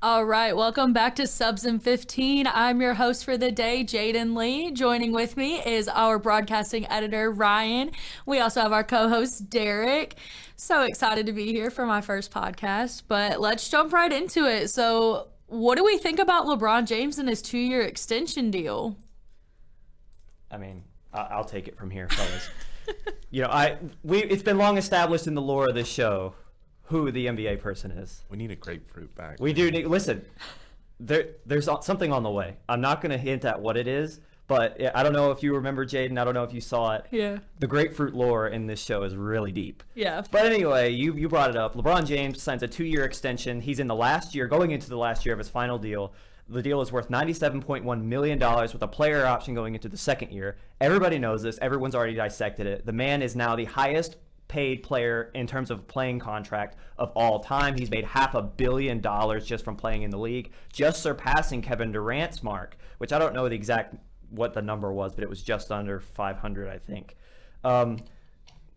All right, welcome back to Subs in 15. I'm your host for the day, Jaidyn Lee. Joining with me is our broadcasting editor, Ryan. We also have our co-host, Derek. So excited to be here for my first podcast, but let's jump right into it. So what do we think about LeBron James and his 2-year extension deal? I mean, I'll take it from here, fellas. It's been long established in the lore of this show who the NBA person is. We need a grapefruit back. We do need, listen, there's something on the way. I'm not going to hint at what it is, but I don't know if you remember, Jaidyn. I don't know if you saw it. Yeah. The grapefruit lore in this show is really deep. Yeah. But anyway, you brought it up. LeBron James signs a 2-year extension. He's in the last year, going into the last year of his final deal. The deal is worth $97.1 million with a player option going into the second year. Everybody knows this. Everyone's already dissected it. The man is now the highest paid player in terms of playing contract of all time. He's made $500 million just from playing in the league, just surpassing Kevin Durant's mark, which I don't know the exact what the number was, but it was just under 500, I think.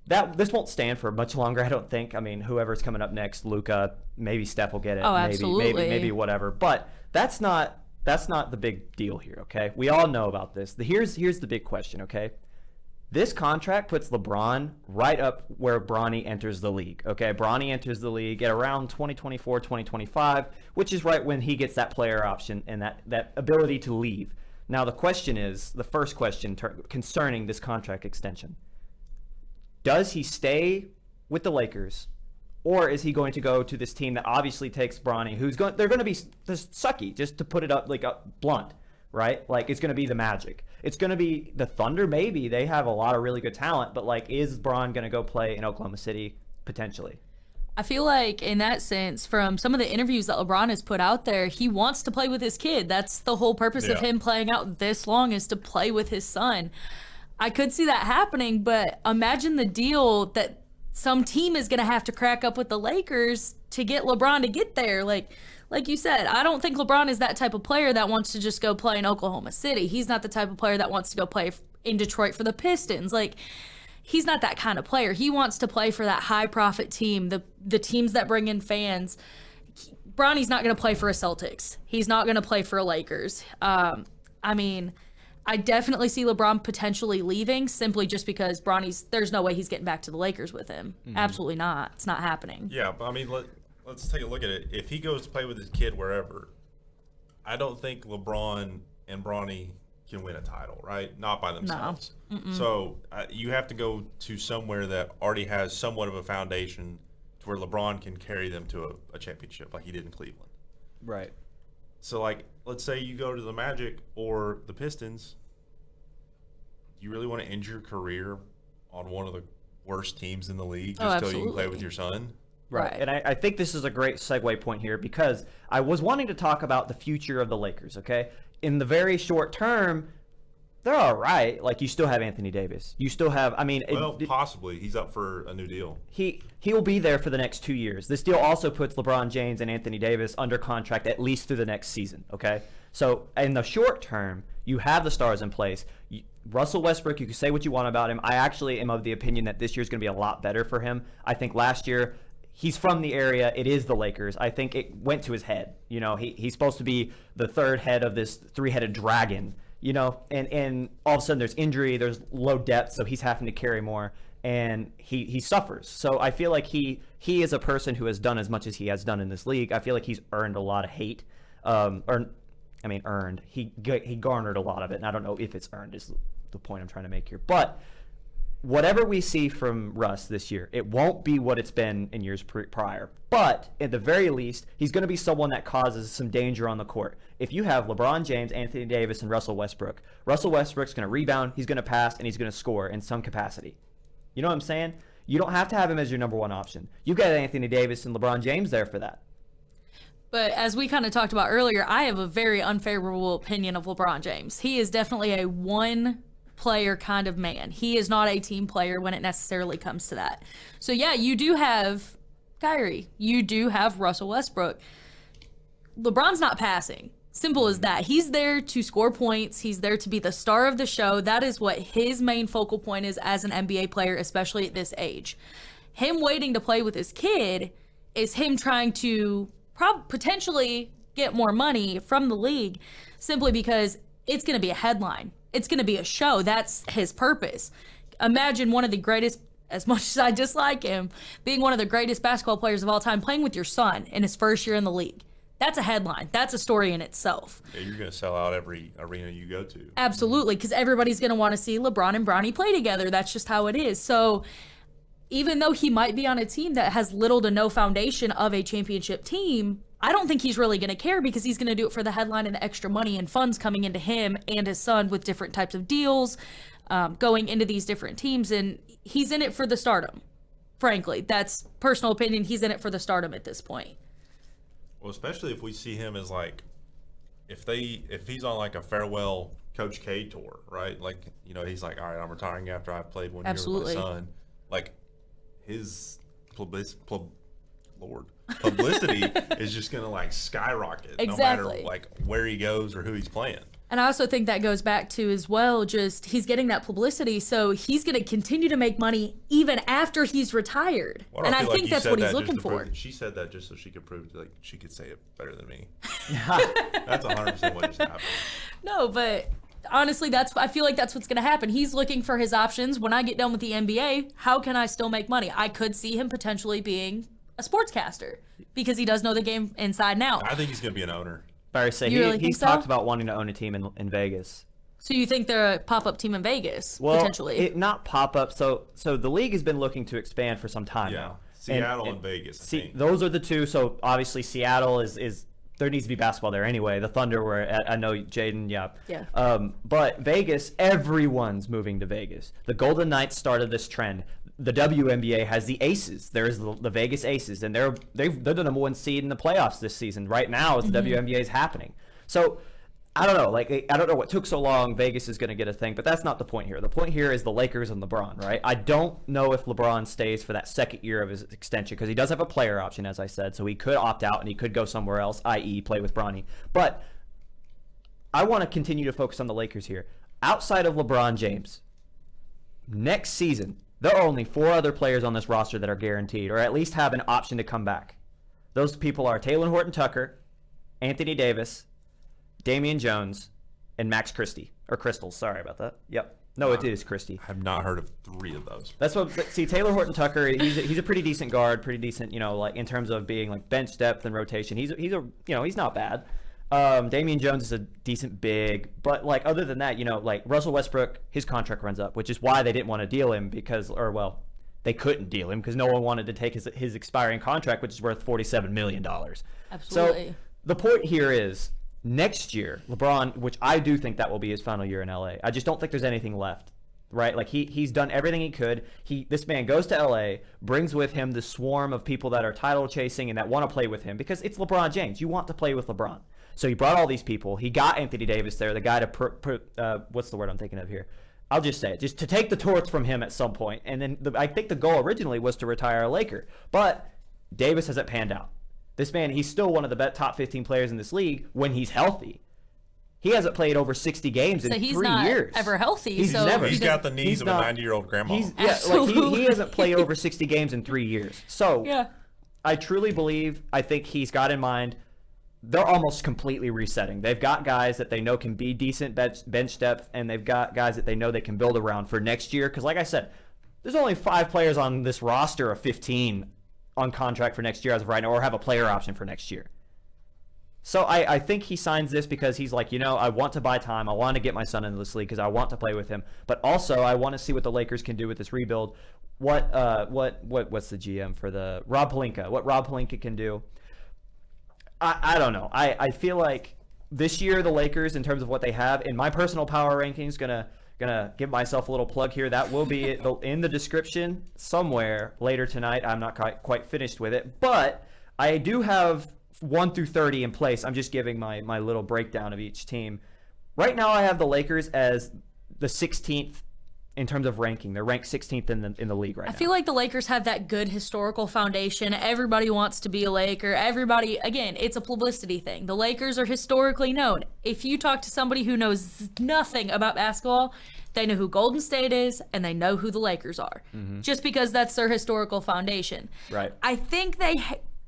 This won't stand for much longer, I don't think. I mean, whoever's coming up next, Luka, maybe Steph will get it. Oh, absolutely. Maybe whatever. But that's not the big deal here, okay? We all know about this. Here's the big question, okay? This contract puts LeBron right up where Bronny enters the league, okay? Bronny enters the league at around 2024, 2025, which is right when he gets that player option and that ability to leave. Now, the first question concerning this contract extension. Does he stay with the Lakers, or is he going to go to this team that obviously takes Bronny, they're going to be this sucky, just to put it up blunt, right? Like, it's going to be the Magic. It's going to be the Thunder, maybe. They have a lot of really good talent, but, like, is Bron going to go play in Oklahoma City? Potentially. I feel like in that sense, from some of the interviews that LeBron has put out there, he wants to play with his kid. That's the whole purpose of him playing out this long, is to play with his son. I could see that happening, but imagine the deal that some team is going to have to crack up with the Lakers to get LeBron to get there. Like you said, I don't think LeBron is that type of player that wants to just go play in Oklahoma City. He's not the type of player that wants to go play in Detroit for the Pistons. Like, he's not that kind of player. He wants to play for that high-profit team, the teams that bring in fans. Bronny's not going to play for a Celtics. He's not going to play for a Lakers. I definitely see LeBron potentially leaving simply just because there's no way he's getting back to the Lakers with him. Mm-hmm. Absolutely not. It's not happening. Yeah, but I mean, let's take a look at it. If he goes to play with his kid wherever, I don't think LeBron and Bronny can win a title, right? Not by themselves. No. So you have to go to somewhere that already has somewhat of a foundation to where LeBron can carry them to a championship like he did in Cleveland. Right. So, like, let's say you go to the Magic or the Pistons. Do you really want to end your career on one of the worst teams in the league just so you can play with your son? Right. And I think this is a great segue point here because I was wanting to talk about the future of the Lakers, okay? In the very short term, they're all right. Like, you still have Anthony Davis. You still have, possibly. He's up for a new deal. He'll be there for the next 2 years. This deal also puts LeBron James and Anthony Davis under contract at least through the next season, okay? So, in the short term, you have the stars in place. Russell Westbrook, you can say what you want about him. I actually am of the opinion that this year's going to be a lot better for him. I think last year, he's from the area. It is the Lakers. I think it went to his head. You know, he's supposed to be the third head of this three-headed dragon, you know, and all of a sudden there's injury, there's low depth, so he's having to carry more, and he suffers. So I feel like he is a person who has done as much as he has done in this league. I feel like he's earned a lot of hate. Earned. He garnered a lot of it, and I don't know if it's earned is the point I'm trying to make here. But whatever we see from Russ this year, it won't be what it's been in years prior. But at the very least, he's going to be someone that causes some danger on the court. If you have LeBron James, Anthony Davis, and Russell Westbrook's going to rebound, he's going to pass, and he's going to score in some capacity. You know what I'm saying? You don't have to have him as your number one option. You've got Anthony Davis and LeBron James there for that. But as we kind of talked about earlier, I have a very unfavorable opinion of LeBron James. He is definitely a one-player kind of man. He is not a team player when it necessarily comes to that. So, yeah, you do have Kyrie. You do have Russell Westbrook. LeBron's not passing. Simple as that. He's there to score points. He's there to be the star of the show. That is what his main focal point is as an NBA player, especially at this age. Him waiting to play with his kid is him trying to potentially get more money from the league simply because it's going to be a headline. It's going to be a show. That's his purpose. Imagine one of the greatest, as much as I dislike him, being one of the greatest basketball players of all time, playing with your son in his first year in the league. That's a headline. That's a story in itself. Yeah, you're going to sell out every arena you go to. Absolutely, because everybody's going to want to see LeBron and Bronny play together. That's just how it is. So even though he might be on a team that has little to no foundation of a championship team, I don't think he's really going to care because he's going to do it for the headline and the extra money and funds coming into him and his son with different types of deals going into these different teams. And he's in it for the stardom. Frankly, that's personal opinion. He's in it for the stardom at this point. Well, especially if we see him as like, if he's on like a farewell Coach K tour, right? Like, you know, he's like, all right, I'm retiring after I've played 1 year with my son. Like, his publicity is just going to like skyrocket no matter like where he goes or who he's playing. And I also think that goes back to as well, just he's getting that publicity, so he's going to continue to make money even after he's retired. Well, and I think that's what he's looking for. She said that just so she could prove like she could say it better than me. That's 100% what just happened. No, but honestly, I feel like that's what's going to happen. He's looking for his options. When I get done with the NBA, how can I still make money? I could see him potentially being a sportscaster because he does know the game inside and out. I think he's going to be an owner. He's talked about wanting to own a team in Vegas. So you think they're a pop-up team in Vegas, potentially? Not pop-up. So the league has been looking to expand for some time now. Seattle and Vegas, I think. Those are the two. So obviously Seattle is there needs to be basketball there anyway. The Thunder were, I know Jaidyn, yeah. But Vegas, everyone's moving to Vegas. The Golden Knights started this trend. The WNBA has the Aces. There's the Vegas Aces, and they're the number one seed in the playoffs this season. Right now, as the WNBA is happening. So I don't know. Like, I don't know what took so long. Vegas is going to get a thing, but that's not the point here. The point here is the Lakers and LeBron, right? I don't know if LeBron stays for that second year of his extension because he does have a player option, as I said, so he could opt out and he could go somewhere else, i.e., play with Bronny. But I want to continue to focus on the Lakers here. Outside of LeBron James, next season, there are only 4 other players on this roster that are guaranteed, or at least have an option to come back. Those people are Taylor Horton-Tucker, Anthony Davis, Damian Jones, and Max Christie. Or Crystal, sorry about that. Yep. No, it is Christie. I have not heard of 3 of those. That's what. See, Taylor Horton-Tucker, he's a pretty decent guard, pretty decent, you know, like in terms of being like bench depth and rotation. He's not bad. Damian Jones is a decent big, but like other than that, you know, like Russell Westbrook, his contract runs up, which is why they didn't want to deal him they couldn't deal him because no one wanted to take his expiring contract, which is worth $47 million. Absolutely. So the point here is next year, LeBron, which I do think that will be his final year in LA. I just don't think there's anything left. Right? Like he's done everything he could. This man goes to LA, brings with him the swarm of people that are title chasing and that want to play with him because it's LeBron James. You want to play with LeBron. So he brought all these people. He got Anthony Davis there, the guy to what's the word I'm thinking of here? I'll just say it, just to take the torch from him at some point. And then I think the goal originally was to retire a Laker, but Davis hasn't panned out. This man, he's still one of the top 15 players in this league when he's healthy. He hasn't played over 60 games in 3 years. He's not ever healthy. He's got the knees of a 90-year-old grandma. He hasn't played over 60 games in 3 years. So yeah. I truly believe, I think he's got in mind, they're almost completely resetting. They've got guys that they know can be decent bench depth, and they've got guys that they know they can build around for next year. Because like I said, there's only 5 players on this roster of 15 on contract for next year as of right now, or have a player option for next year. So I think he signs this because he's like, you know, I want to buy time. I want to get my son into this league because I want to play with him. But also I want to see what the Lakers can do with this rebuild. What's the GM for the Rob Pelinka? What Rob Pelinka can do. I don't know. I feel like this year the Lakers, in terms of what they have, in my personal power rankings, gonna give myself a little plug here. That will be in the description somewhere later tonight. I'm not quite finished with it, but I do have 1 through 30 in place. I'm just giving my little breakdown of each team. Right now, I have the Lakers as the 16th in terms of ranking. They're ranked 16th in the league right now. I feel like the Lakers have that good historical foundation. Everybody wants to be a Laker. Everybody, again, it's a publicity thing. The Lakers are historically known. If you talk to somebody who knows nothing about basketball, they know who Golden State is and they know who the Lakers are. Mm-hmm. Just because that's their historical foundation. Right. I think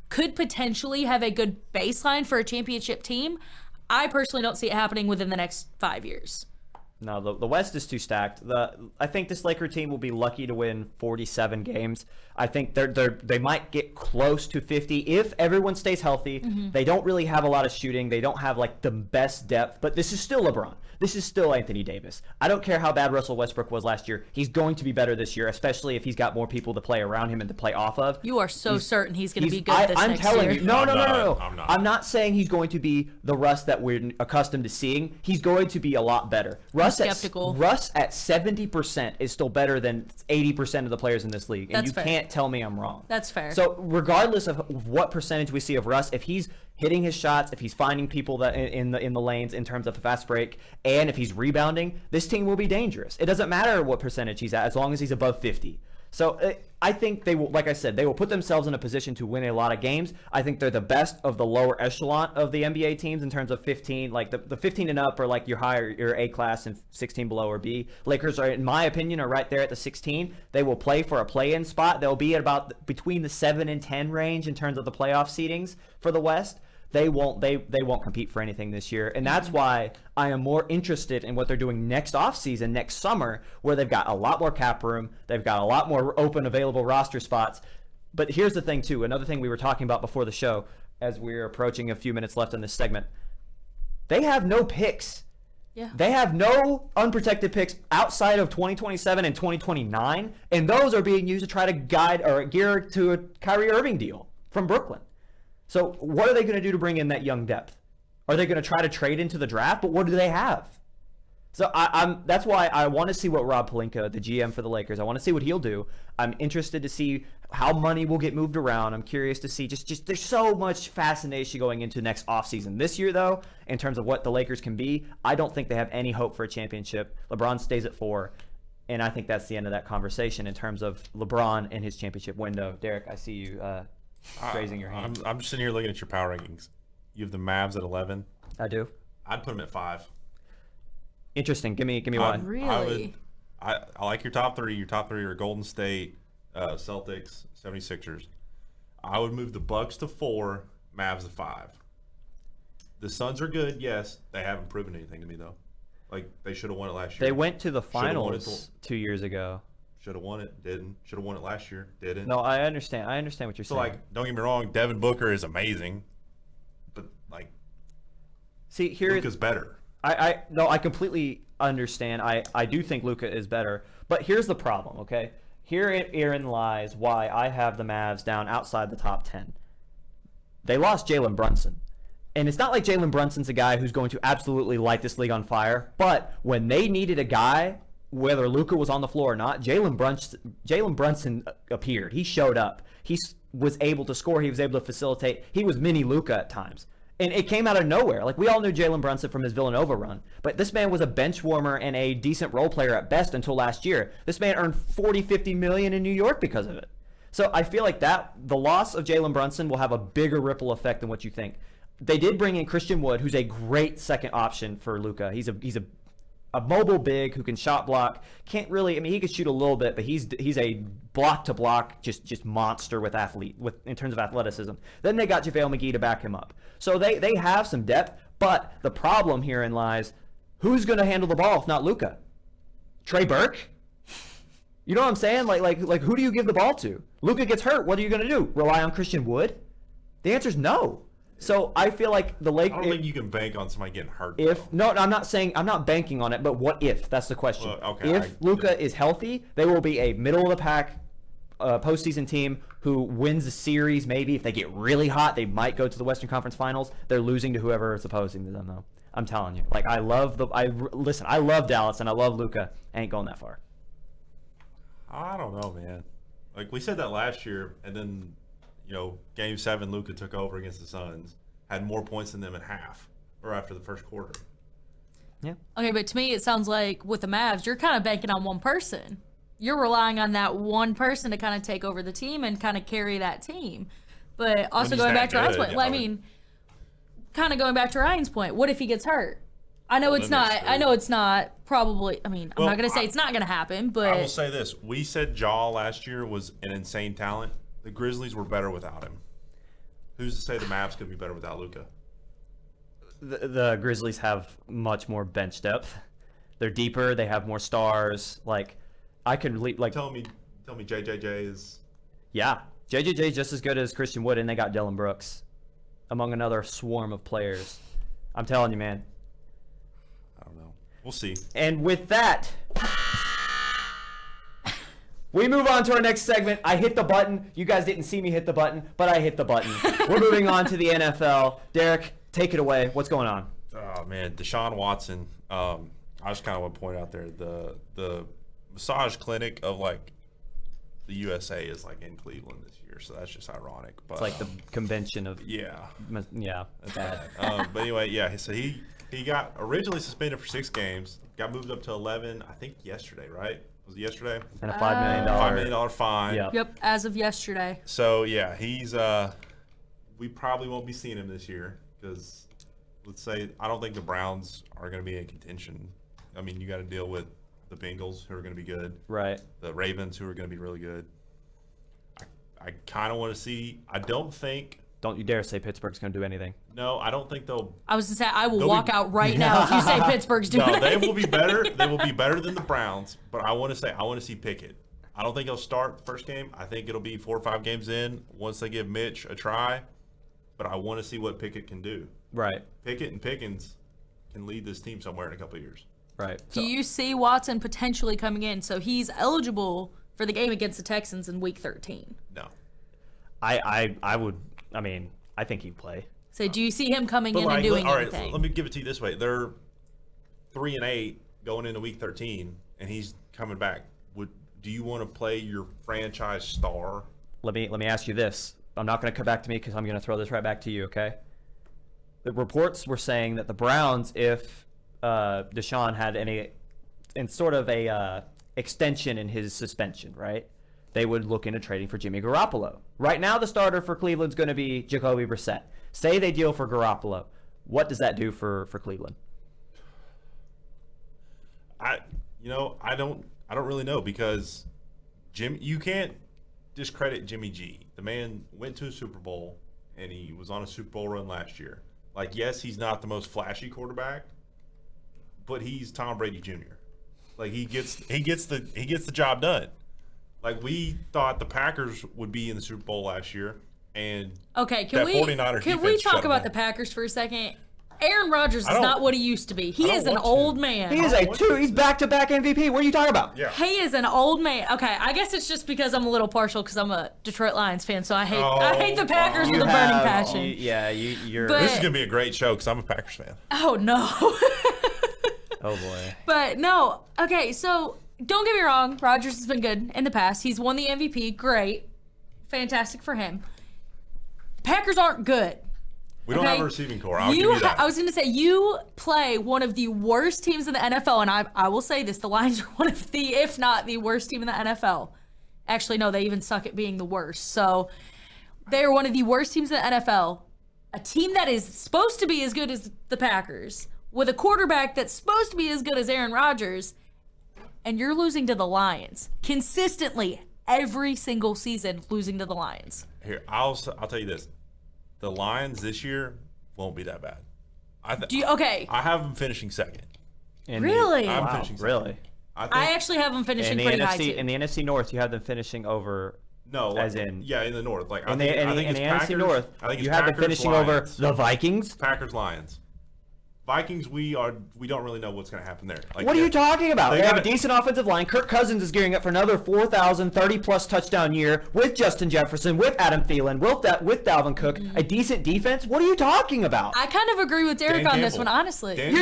could potentially have a good baseline for a championship team. I personally don't see it happening within the next 5 years. No, the West is too stacked. I think this Laker team will be lucky to win 47 games. I think they might get close to 50 if everyone stays healthy. They don't really have a lot of shooting. They don't have like the best depth, but this is still LeBron. This is still Anthony Davis. I don't care how bad Russell Westbrook was last year. He's going to be better this year, especially if he's got more people to play around him and to play off of. You are so certain he's going to be good this I'm next telling year. you. No. I'm not. I'm not saying he's going to be the Russ that we're accustomed to seeing. He's going to be a lot better. Russ at 70% is still better than 80% of the players in this league. And That's you fair. can't tell me I'm wrong. That's fair. So regardless of what percentage we see of Russ, if he's hitting his shots, if he's finding people that in the lanes in terms of the fast break, and if he's rebounding, this team will be dangerous. It doesn't matter what percentage he's at as long as he's above 50. So I think they will, like I said, they will put themselves in a position to win a lot of games. I think they're the best of the lower echelon of the NBA teams in terms of 15, like the 15 and up are like your higher, your A class, and 16 below or B. Lakers are, in my opinion, are right there at the 16. They will play for a play-in spot. They'll be at about between the 7 and 10 range in terms of the playoff seedings for the West. They won't compete for anything this year. And that's why I am more interested in what they're doing next offseason, next summer, where they've got a lot more cap room. They've got a lot more open available roster spots. But here's the thing, too. Another thing we were talking about before the show, as we're approaching a few minutes left in this segment. They have no picks. Yeah. They have no unprotected picks outside of 2027 and 2029. And those are being used to try to guide or gear to a Kyrie Irving deal from Brooklyn. So what are they going to do to bring in that young depth? Are they going to try to trade into the draft? But what do they have? So that's why I want to see what Rob Pelinka, the GM for the Lakers, I want to see what he'll do. I'm interested to see how money will get moved around. I'm curious to see just there's so much fascination going into next offseason. This year, though, in terms of what the Lakers can be, I don't think they have any hope for a championship. LeBron stays at 4, and I think that's the end of that conversation in terms of LeBron and his championship window. Derek, I see you raising your hand. I'm just sitting here looking at your power rankings. You have the Mavs at 11. I do. I'd put them at 5. Interesting. Give me why. Really? I like your top 3. Your top 3 are Golden State, Celtics, 76ers. I would move the Bucks to 4, Mavs to 5. The Suns are good, yes. They haven't proven anything to me, though. Like, they should have won it last year. They went to the finals 2 years ago. Should have won it, didn't. Should have won it last year, didn't. No, I understand what you're saying. So, like, don't get me wrong, Devin Booker is amazing, but, like, see, here Luka's better. I completely understand. I do think Luka is better, but here's the problem, okay? Herein lies why I have the Mavs down outside the top 10. They lost Jalen Brunson. And it's not like Jalen Brunson's a guy who's going to absolutely light this league on fire, but when they needed a guy, whether Luka was on the floor or not, Jalen Brunson appeared. He showed up. He was able to score. He was able to facilitate. He was mini Luka at times. And it came out of nowhere. Like, we all knew Jalen Brunson from his Villanova run, but this man was a bench warmer and a decent role player at best until last year. This man earned $40-50 million in New York because of it. So I feel like the loss of Jalen Brunson will have a bigger ripple effect than what you think. They did bring in Christian Wood, who's a great second option for Luka. He's a mobile big who can shot block. Can't really, I mean, he could shoot a little bit, but he's a block to block just monster in terms of athleticism. Then they got JaVale McGee to back him up. So they have some depth, but the problem herein lies, who's going to handle the ball if not Luka? Trey Burke? You know what I'm saying? Like who do you give the ball to? Luka gets hurt. What are you going to do? Rely on Christian Wood? The answer is no. So I feel like the Lakers. I don't think you can bank on somebody getting hurt. I'm not banking on it, but what if? That's the question. Well, okay, if Luka is healthy, they will be a middle of the pack postseason team who wins the series. Maybe if they get really hot, they might go to the Western Conference Finals. They're losing to whoever is opposing to them, though. I'm telling you. Like, I love Dallas and I love Luka. I ain't going that far. I don't know, man. Like, we said that last year, and then, Game 7, Luka took over against the Suns, had more points than them at half or after the first quarter. Yeah. Okay, but to me, it sounds like with the Mavs, you're kind of banking on one person. You're relying on that one person to kind of take over the team and kind of carry that team. But also going back to Ryan's point, kind of going back to Ryan's point, what if he gets hurt? I know it's not probably. I mean, I'm not going to say it's not going to happen, but I will say this: we said Ja last year was an insane talent. The Grizzlies were better without him. Who's to say the Mavs could be better without Luka? The Grizzlies have much more bench depth. They're deeper. They have more stars. Like, I could like tell me, JJJ is. Yeah, JJJ is just as good as Christian Wood, and they got Dylan Brooks, among another swarm of players. I'm telling you, man. I don't know. We'll see. And with that, we move on to our next segment. I hit the button. You guys didn't see me hit the button, but I hit the button. We're moving on to the NFL. Derek, take it away. What's going on? Oh man, Deshaun Watson. I just kind of want to point out there the massage clinic of like the USA is like in Cleveland this year, so that's just ironic. But it's like the convention of yeah, that's bad. But anyway, yeah. So he got originally suspended for 6 games, got moved up to 11. I think yesterday, right? Was it yesterday? And a $5 million fine. Yep, as of yesterday. So yeah, he's we probably won't be seeing him this year because let's say I don't think the Browns are going to be in contention. I mean, you got to deal with the Bengals, who are going to be good. Right. The Ravens, who are going to be really good. I kind of want to see. I don't think. Don't you dare say Pittsburgh's going to do anything. No, I don't think they'll. I was going to say, I will walk out right now if you say Pittsburgh's doing anything. No, they will be better. They will be better than the Browns. But I want to see Pickett. I don't think he'll start the first game. I think it'll be 4 or 5 games in once they give Mitch a try. But I want to see what Pickett can do. Right. Pickett and Pickens can lead this team somewhere in a couple of years. Right. Do you see Watson potentially coming in so he's eligible for the game against the Texans in Week 13? No. I would. I mean, I think he'd play. So do you see him coming in and doing anything? All right, let me give it to you this way. They're 3-8 going into Week 13, and he's coming back. Do you want to play your franchise star? Let me ask you this. I'm not going to come back to me because I'm going to throw this right back to you, okay? The reports were saying that the Browns, if Deshaun had sort of a extension in his suspension, right? They would look into trading for Jimmy Garoppolo. Right now, the starter for Cleveland's going to be Jacoby Brissett. Say they deal for Garoppolo. What does that do for Cleveland? I don't really know because you can't discredit Jimmy G. The man went to a Super Bowl and he was on a Super Bowl run last year. Like, yes, he's not the most flashy quarterback, but he's Tom Brady Jr. Like he gets the job done. Like, we thought the Packers would be in the Super Bowl last year, and can we talk about the Packers for a second? Aaron Rodgers is not what he used to be. He is an old man. He is He's back-to-back MVP. What are you talking about? Yeah. He is an old man. Okay, I guess it's just because I'm a little partial because I'm a Detroit Lions fan, so I hate the Packers with a burning passion. You're. This is gonna be a great show because I'm a Packers fan. Oh no. Oh boy. But no. Okay, so don't get me wrong. Rodgers has been good in the past. He's won the MVP. Great, fantastic for him. Packers aren't good. We don't have a receiving core. I'll give you that. I was going to say, you play one of the worst teams in the NFL, and I will say this, the Lions are one of the, if not the worst team in the NFL. Actually, no, they even suck at being the worst. So they are one of the worst teams in the NFL. A team that is supposed to be as good as the Packers, with a quarterback that's supposed to be as good as Aaron Rodgers, and you're losing to the Lions. Consistently, every single season, losing to the Lions. Here, I'll tell you this. The Lions this year won't be that bad. I have them finishing second. Really? I'm finishing second. Really? I actually have them finishing pretty high, too. In the NFC North, you have them finishing over... No, in the North. Like, in the NFC North, you have them finishing over the Vikings. Packers, Lions. Vikings, we don't really know what's going to happen there. Like, what are you talking about? They have a decent offensive line. Kirk Cousins is gearing up for another 30-plus touchdown year with Justin Jefferson, with Adam Thielen, with Dalvin Cook. A decent defense. What are you talking about? I kind of agree with Derek on this one, honestly. No.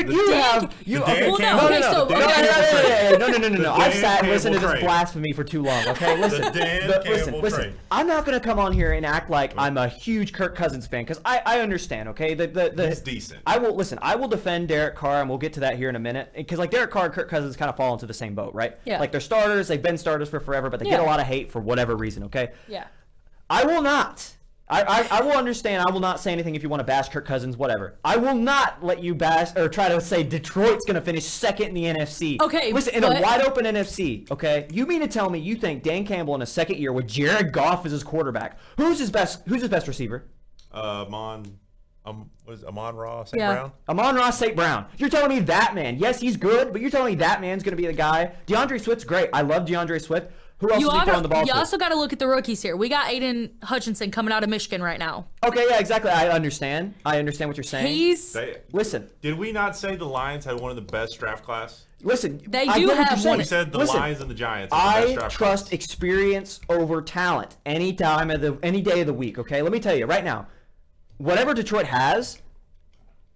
I've sat and listened to this blasphemy for too long. Okay, listen. I'm not going to come on here and act like I'm a huge Kirk Cousins fan because I understand. Okay, He's decent. I will defend Derek Carr, and we'll get to that here in a minute. Because like Derek Carr and Kirk Cousins kind of fall into the same boat, right? Yeah. Like they're starters, they've been starters for forever, but they get a lot of hate for whatever reason. Okay. Yeah. I will not. I will understand. I will not say anything if you want to bash Kirk Cousins, whatever. I will not let you bash or try to say Detroit's going to finish second in the NFC. Okay. Listen, in a wide open NFC, okay? You mean to tell me you think Dan Campbell in a second year with Jared Goff as his quarterback, who's his best receiver? What is it, Amon-Ra St. Yeah. Brown? Amon-Ra St. Brown. You're telling me that man? Yes, he's good, but you're telling me that man's going to be the guy? DeAndre Swift's great. I love DeAndre Swift. Who else is he throwing the ball to? You also got to look at the rookies here. We got Aiden Hutchinson coming out of Michigan right now. Okay, yeah, exactly. I understand. I understand what you're saying. Listen. Did we not say the Lions had one of the best draft class? Listen. They do have one. We said the Lions and the Giants have the best draft trust class. experience over talent any day of the week, okay? Let me tell you right now. Whatever Detroit has,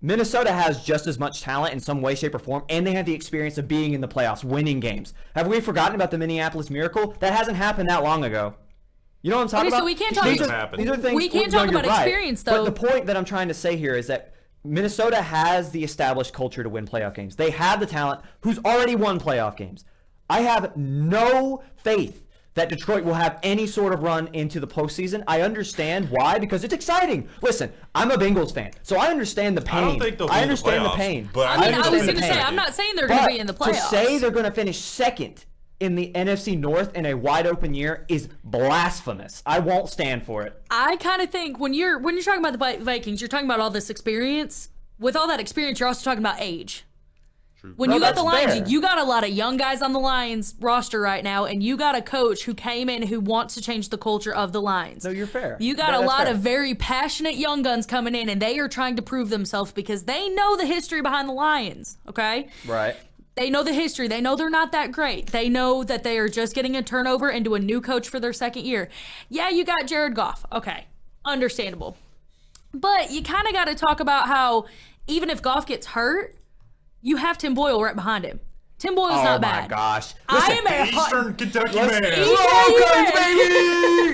Minnesota has just as much talent in some way, shape, or form, and they have the experience of being in the playoffs, winning games. Have we forgotten about the Minneapolis Miracle? That hasn't happened that long ago. You know what I'm talking about? So we can't talk these are things we can't talk about experience, though. But the point that I'm trying to say here is that Minnesota has the established culture to win playoff games. They have the talent who's already won playoff games. I have no faith that Detroit will have any sort of run into the postseason. I understand why, because it's exciting. Listen, I'm a Bengals fan, so I understand the pain. I don't think they'll be understand in the the pain. But I was going to say, I'm not saying they're going to be in the playoffs. To say they're going to finish second in the NFC North in a wide open year is blasphemous. I won't stand for it. I kind of think when you're talking about the Vikings, you're talking about all this experience. With all that experience, you're also talking about age. When you got the Lions, you got a lot of young guys on the Lions roster right now, and you got a coach who came in who wants to change the culture of the Lions. No, you're fair. You got a lot of very passionate young guns coming in, and they are trying to prove themselves because they know the history behind the Lions, okay? Right. They know the history. They know they're not that great. They know that they are just getting a turnover into a new coach for their second year. Yeah, you got Jared Goff. Okay, understandable. But you kind of got to talk about how even if Goff gets hurt, you have Tim Boyle right behind him. Tim Boyle's not bad. Oh my gosh. Listen, I am a Eastern Kentucky man. Baby!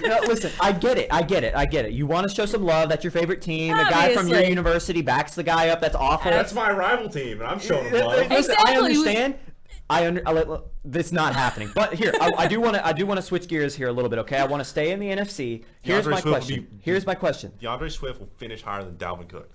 No, listen, I get it. You want to show some love. That's your favorite team. The guy from your university backs the guy up. That's awful. That's my rival team, and I'm showing them love. Listen, I understand. This not happening. But here, I do want to switch gears here a little bit. Okay, I want to stay in the NFC. Here's my question. DeAndre Swift will finish higher than Dalvin Cook.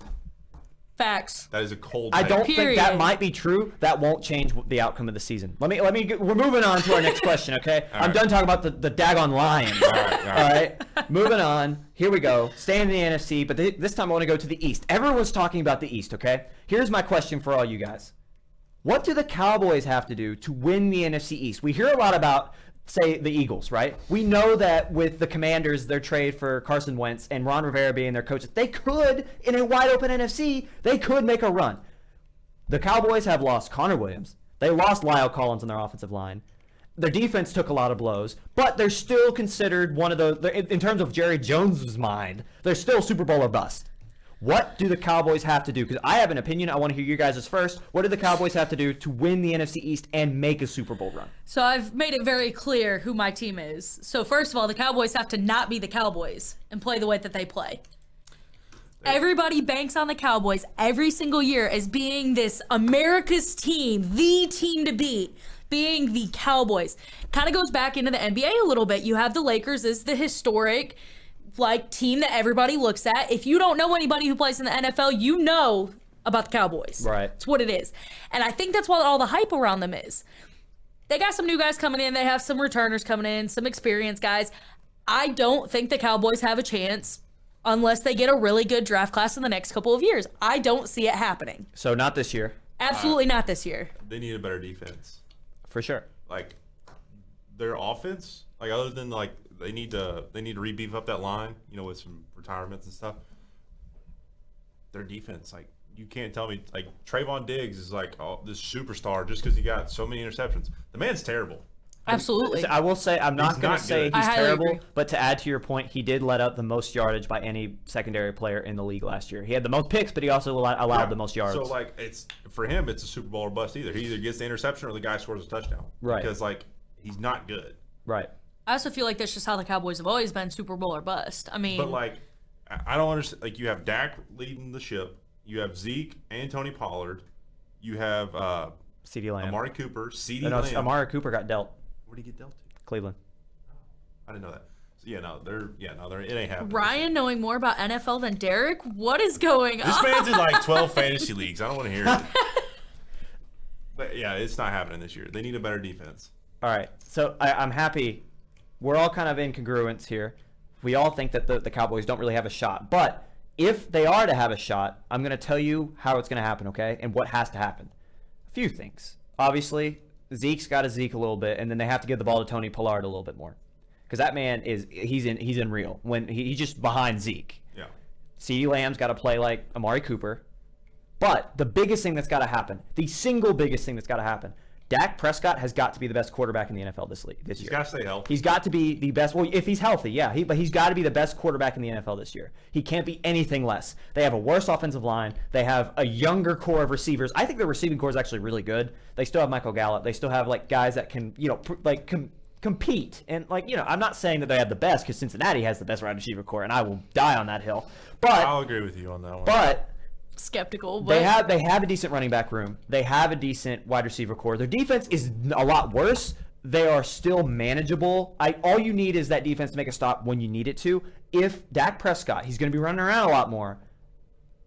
Facts. That is a cold. I don't think that might be true. That won't change the outcome of the season. We're moving on to our next question. Okay, I'm done talking about the daggone Lions. All right. Moving on. Here we go. Staying in the NFC, but this time I want to go to the East. Everyone's talking about the East. Okay. Here's my question for all you guys. What do the Cowboys have to do to win the NFC East? We hear a lot about, say, the Eagles, right? We know that with the Commanders, their trade for Carson Wentz and Ron Rivera being their coaches, they could, in a wide-open NFC, they could make a run. The Cowboys have lost Connor Williams. They lost Lyle Collins on their offensive line. Their defense took a lot of blows, but they're still considered one of those, in terms of Jerry Jones's mind, they're still Super Bowl or bust. What do the Cowboys have to do? Because I have an opinion. I want to hear you guys' first. What do the Cowboys have to do to win the NFC East and make a Super Bowl run? So I've made it very clear who my team is. So first of all, the Cowboys have to not be the Cowboys and play the way that they play. Everybody banks on the Cowboys every single year as being this America's team, the team to beat, being the Cowboys. Kind of goes back into the NBA a little bit. You have the Lakers as the historic team that everybody looks at. If you don't know anybody who plays in the NFL, you know about the Cowboys. Right. It's what it is. And I think that's what all the hype around them is. They got some new guys coming in. They have some returners coming in, some experienced guys. I don't think the Cowboys have a chance unless they get a really good draft class in the next couple of years. I don't see it happening. So not this year. Absolutely not this year. They need a better defense. For sure. Their offense, other than they need to re-beef up that line, with some retirements and stuff. Their defense, you can't tell me Trayvon Diggs is this superstar just because he got so many interceptions. The man's terrible. Absolutely. I will say I'm not going to say he's terrible, agree. but to add to your point, he did let up the most yardage by any secondary player in the league last year. He had the most picks, but he also allowed the most yards. So it's for him, it's a Super Bowl or bust either. He either gets the interception or the guy scores a touchdown. Right. Because he's not good. Right. I also feel like that's just how the Cowboys have always been, Super Bowl or bust. I mean, but I don't understand. You have Dak leading the ship. You have Zeke and Tony Pollard. You have CeeDee Lamb, Amari Cooper, CeeDee Lamb. Lamb. Amari Cooper got dealt. Where did he get dealt to? Cleveland. I didn't know that. So it ain't happening. Ryan knowing more about NFL than Derek? What is going on? This man's in 12 fantasy leagues. I don't want to hear it. But yeah, it's not happening this year. They need a better defense. All right. So I'm happy. We're all kind of in congruence here. We all think that the Cowboys don't really have a shot. But if they are to have a shot, I'm going to tell you how it's going to happen, okay? And what has to happen. A few things. Obviously, Zeke's got to Zeke a little bit, and then they have to give the ball to Tony Pollard a little bit more. Because that man he's in real. When he's just behind Zeke. Yeah. CeeDee Lamb's got to play like Amari Cooper. But the biggest thing that's got to happen, the single biggest thing that's got to happen, Dak Prescott has got to be the best quarterback in the NFL this year. He's got to stay healthy. He's got to be the best. Well, if he's healthy, yeah. But he's got to be the best quarterback in the NFL this year. He can't be anything less. They have a worse offensive line. They have a younger core of receivers. I think the receiving core is actually really good. They still have Michael Gallup. They still have like guys that can, compete. And I'm not saying that they have the best, because Cincinnati has the best wide receiver core, and I will die on that hill. But I'll agree with you on that one. But skeptical, but they have a decent running back room. They have a decent wide receiver core. Their defense is a lot worse. They are still manageable. All you need is that defense to make a stop when you need it to. If Dak Prescott, he's going to be running around a lot more.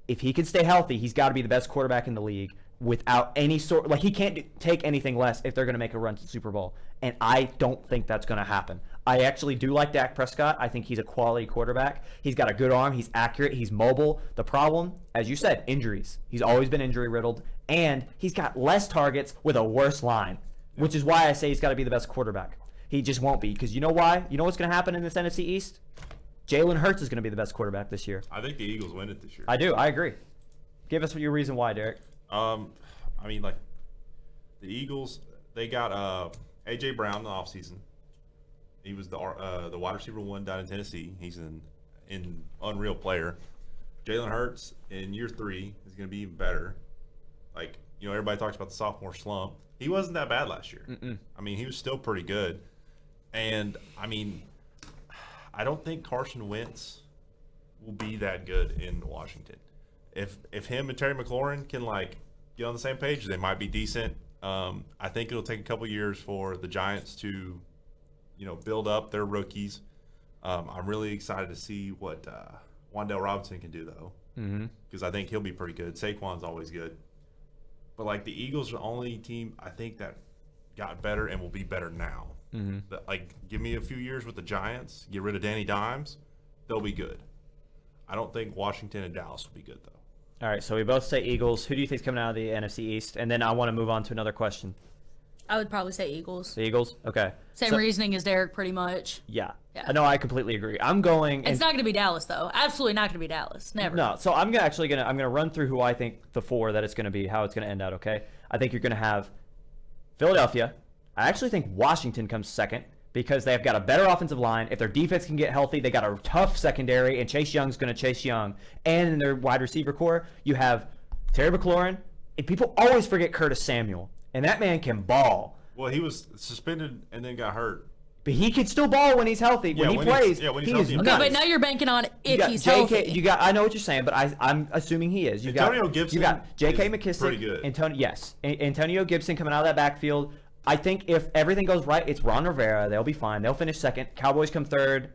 If he can stay healthy, he's got to be the best quarterback in the league without any sort. He can't take anything less if they're going to make a run to the Super Bowl. And I don't think that's going to happen. I actually do like Dak Prescott. I think he's a quality quarterback. He's got a good arm. He's accurate. He's mobile. The problem, as you said, injuries. He's always been injury riddled. And he's got less targets with a worse line, which is why I say he's got to be the best quarterback. He just won't be, because you know why? You know what's going to happen in this NFC East? Jalen Hurts is going to be the best quarterback this year. I think the Eagles win it this year. I do. I agree. Give us your reason why, Derek. The Eagles, they got A.J. Brown in the offseason. He was the wide receiver 1 down in Tennessee. He's an unreal player. Jalen Hurts in year 3 is going to be even better. Everybody talks about the sophomore slump. He wasn't that bad last year. Mm-mm. He was still pretty good. And, I don't think Carson Wentz will be that good in Washington. If him and Terry McLaurin can, get on the same page, they might be decent. I think it'll take a couple years for the Giants to, build up their rookies. I'm really excited to see what Wan'Dale Robinson can do, though, because I think he'll be pretty good. Saquon's always good. But, the Eagles are the only team, I think, that got better and will be better now. Give me a few years with the Giants, get rid of Danny Dimes, they'll be good. I don't think Washington and Dallas will be good, though. All right, so we both say Eagles. Who do you think's coming out of the NFC East? And then I want to move on to another question. I would probably say Eagles. The Eagles? Okay. Same reasoning as Derek, pretty much. Yeah. No, I completely agree. I'm going. It's not going to be Dallas, though. Absolutely not going to be Dallas. Never. No. So I'm gonna run through who I think the 4 that it's going to be, how it's going to end out. Okay. I think you're going to have Philadelphia. I actually think Washington comes second, because they've got a better offensive line. If their defense can get healthy, they got a tough secondary, and Chase Young's going to chase Young. And in their wide receiver core, you have Terry McLaurin, and people always forget Curtis Samuel, and that man can ball. Well, he was suspended and then got hurt. But he can still ball when he's healthy. When he plays, when he's healthy. Okay, but now you're banking on if he's healthy. I know what you're saying, but I'm assuming he is. Antonio Gibson. You got J.K. McKissick. Pretty good. Antonio Gibson coming out of that backfield. I think if everything goes right, it's Ron Rivera. They'll be fine. They'll finish second. Cowboys come third.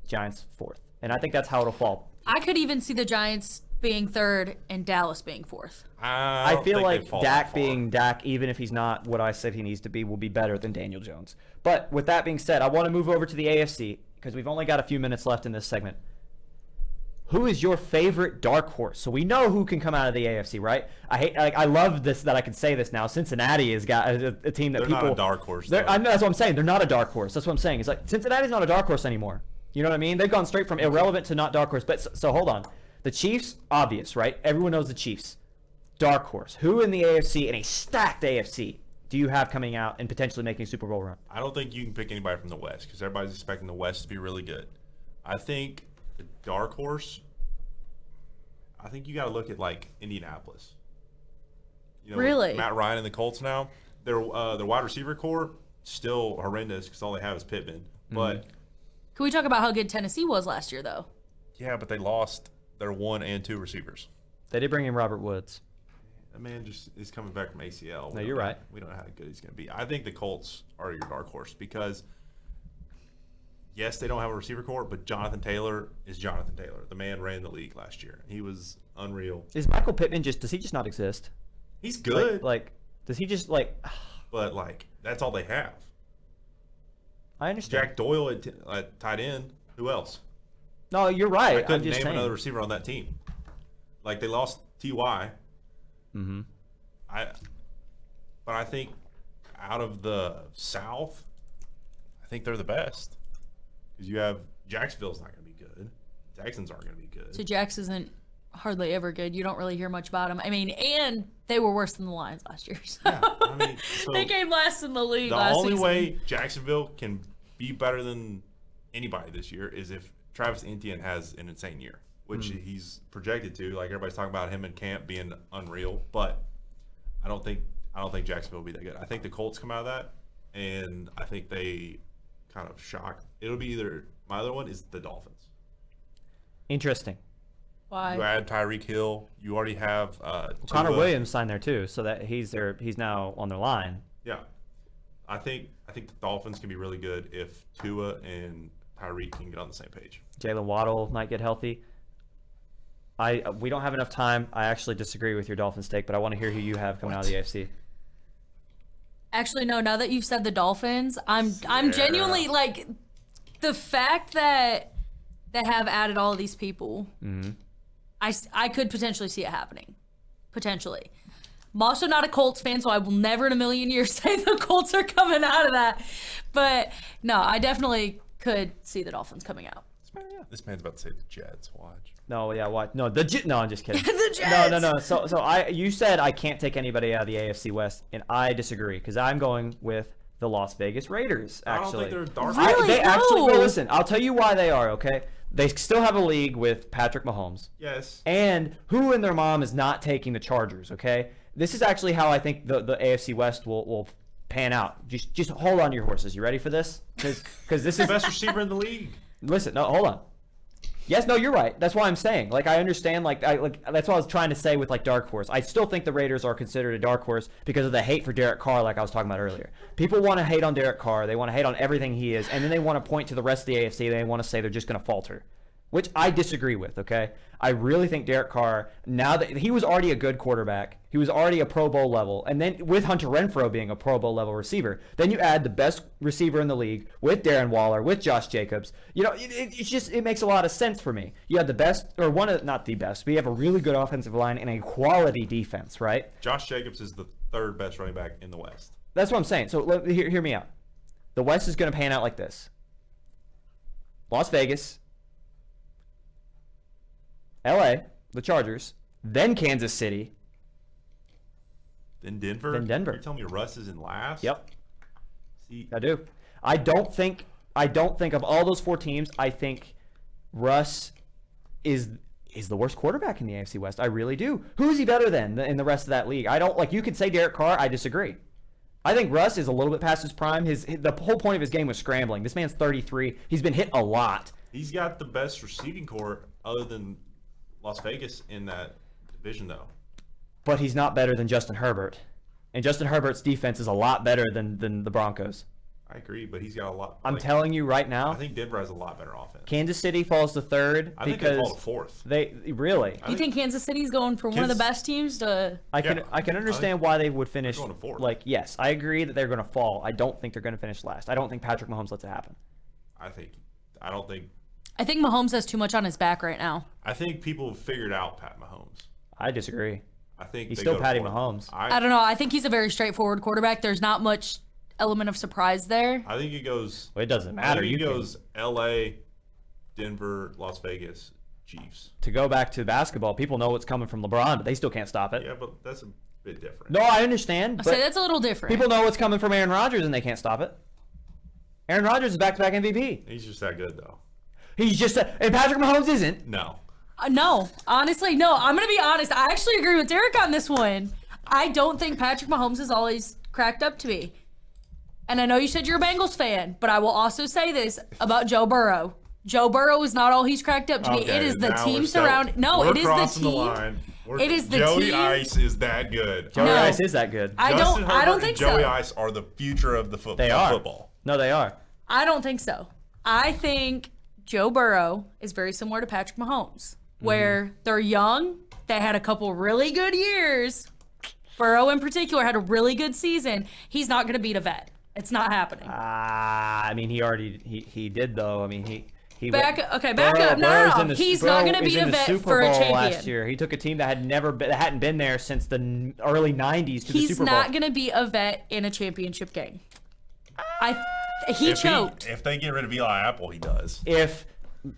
Giants fourth. And I think that's how it'll fall. I could even see the Giants being third and Dallas being fourth. I feel like Dak being Dak, even if he's not what I said he needs to be, will be better than Daniel Jones. But with that being said, I want to move over to the AFC, because we've only got a few minutes left in this segment. Who is your favorite dark horse? So we know who can come out of the AFC, right? I love this that I can say this now. Cincinnati has got a team that they're people. They're not a dark horse. I know, that's what I'm saying. They're not a dark horse. That's what I'm saying. It's like Cincinnati's not a dark horse anymore. You know what I mean? They've gone straight from irrelevant to not dark horse. But so hold on. The Chiefs, obvious, right? Everyone knows the Chiefs. Dark horse. Who in the AFC, in a stacked AFC, do you have coming out and potentially making a Super Bowl run? I don't think you can pick anybody from the West, because everybody's expecting the West to be really good. I think the dark horse. I think you got to look at Indianapolis. Really? Matt Ryan and the Colts now. Their wide receiver core still horrendous, because all they have is Pittman. But can we talk about how good Tennessee was last year, though? Yeah, but they lost their 1 and 2 receivers. They did bring in Robert Woods. That man just is coming back from ACL. No, you're right. We don't know how good he's going to be. I think the Colts are your dark horse, because yes, they don't have a receiver core, but Jonathan Taylor is Jonathan Taylor. The man ran the league last year. He was unreal. Is Michael Pittman does he just not exist? He's good. Does he just But that's all they have. I understand. Jack Doyle at tight end. Who else? No, you're right. I couldn't I'm just name saying. another receiver on that team. Like they lost Ty. Mm-hmm. But I think out of the South, I think they're the best. Because you have Jacksonville's not going to be good. Texans aren't going to be good. So Jax isn't hardly ever good. You don't really hear much about him. I mean, and they were worse than the Lions last year. So. Yeah, I mean, so they came last in the league the last only season. way Jacksonville can be better than anybody this year is if Travis Etienne has an insane year, which he's projected to. Like everybody's talking about him in camp being unreal, but I don't think Jacksonville will be that good. I think the Colts come out of that, and I think they kind of shock. It'll be either my other one is the Dolphins. Interesting. Why? You add Tyreek Hill. You already have Connor Tua. Williams signed there too, so that he's now on their line. Yeah, I think the Dolphins can be really good if Tua and Tyreek can get on the same page. Jalen Waddle might get healthy. We don't have enough time. I actually disagree with your Dolphins take, but I want to hear who you have coming out of the AFC. Actually, no. Now that you've said the Dolphins, I'm genuinely like the fact that they have added all of these people. Mm-hmm. I could potentially see it happening. Potentially. I'm also not a Colts fan, so I will never in a million years say the Colts are coming out of that. But no, I definitely could see the Dolphins coming out. This man's about to say the Jets. Watch. No, yeah, what? No, no, I'm just kidding. The Jets. No. So you said I can't take anybody out of the AFC West, and I disagree because I'm going with the Las Vegas Raiders. Actually, I don't think they're dark. Really? They No. actually. Well, listen, I'll tell you why they are. Okay, they still have a league with Patrick Mahomes. Yes. And who and their mom is not taking the Chargers, okay? This is actually how I think the AFC West will pan out. Just hold on to your horses. You ready for this? Because this The is... best receiver in the league. Listen, no, hold on. Yes, no, you're right. That's why I'm saying. Like, I understand. That's what I was trying to say with like Darkhorse. I still think the Raiders are considered a dark horse because of the hate for Derek Carr, like I was talking about earlier. People want to hate on Derek Carr. They want to hate on everything he is, and then they want to point to the rest of the AFC. They want to say they're just going to falter, which I disagree with. Okay, I really think Derek Carr, now that he was already a good quarterback, he was already a Pro Bowl level, and then with Hunter Renfrow being a Pro Bowl level receiver, then you add the best receiver in the league with Darren Waller, with Josh Jacobs. You know, it makes a lot of sense for me. You have the best, or one of, not the best, but you have a really good offensive line and a quality defense, right? Josh Jacobs is the third best running back in the West. That's what I'm saying. So hear me out. The West is going to pan out like this: Las Vegas, LA, the Chargers, then Kansas City, Then Denver. You're telling me Russ is in last? Yep. See, I do. I don't think of all those four teams, I think Russ is the worst quarterback in the AFC West. I really do. Who is he better than in the rest of that league? I don't like. You could say Derek Carr. I disagree. I think Russ is a little bit past his prime. The whole point of his game was scrambling. This man's 33. He's been hit a lot. he's got the best receiving core other than Las Vegas in that division, though. But he's not better than Justin Herbert. And Justin Herbert's defense is a lot better than the Broncos. I agree, but he's got a lot. I'm telling you right now. I think Denver has a lot better offense. Kansas City falls to third I think because they fall to fourth. They really. You think Kansas City's going from one of the best teams to? I can understand why they would finish. Going to fourth. Like, yes, I agree that they're going to fall. I don't think they're going to finish last. I don't think Patrick Mahomes lets it happen. I don't think. I think Mahomes has too much on his back right now. I think people have figured out Pat Mahomes. I disagree. I think He's they still go to Patty fourth. Mahomes. I don't know. I think he's a very straightforward quarterback. There's not much element of surprise there. I think it goes. Well, it doesn't I matter. think it You goes L.A., Denver, Las Vegas, Chiefs. to go back to basketball, people know what's coming from LeBron, but they still can't stop it. Yeah, but that's a bit different. No, I understand. I But say that's a little different. people know what's coming from Aaron Rodgers, and they can't stop it. Aaron Rodgers is back-to-back MVP. He's just that good, though. He's just and Patrick Mahomes isn't. No. No, honestly, no. I'm going to be honest. I actually agree with Derek on this one. I don't think Patrick Mahomes is all he's cracked up to be. And I know you said you're a Bengals fan, but I will also say this about Joe Burrow. Joe Burrow is not all he's cracked up to be. It is the team surrounding. No, it is the team. It is the Joey team. Ice is that good. Joey No. Ice is that good. I Justin don't Herbert think and Joey so. Ice are the future of the They are. football. No, they are. I don't think so. I think Joe Burrow is very similar to Patrick Mahomes, where they're young. They had a couple really good years. Burrow in particular had a really good season. He's not going to beat a vet. It's not happening. I mean, he already he did though. I mean, Back up. No. He's not going to be a vet for a champion. Last year, he took a team that hadn't been there since the early '90s to the Super Bowl. He's not going to be a vet in a championship game. He choked. If they get rid of Eli Apple, he does. If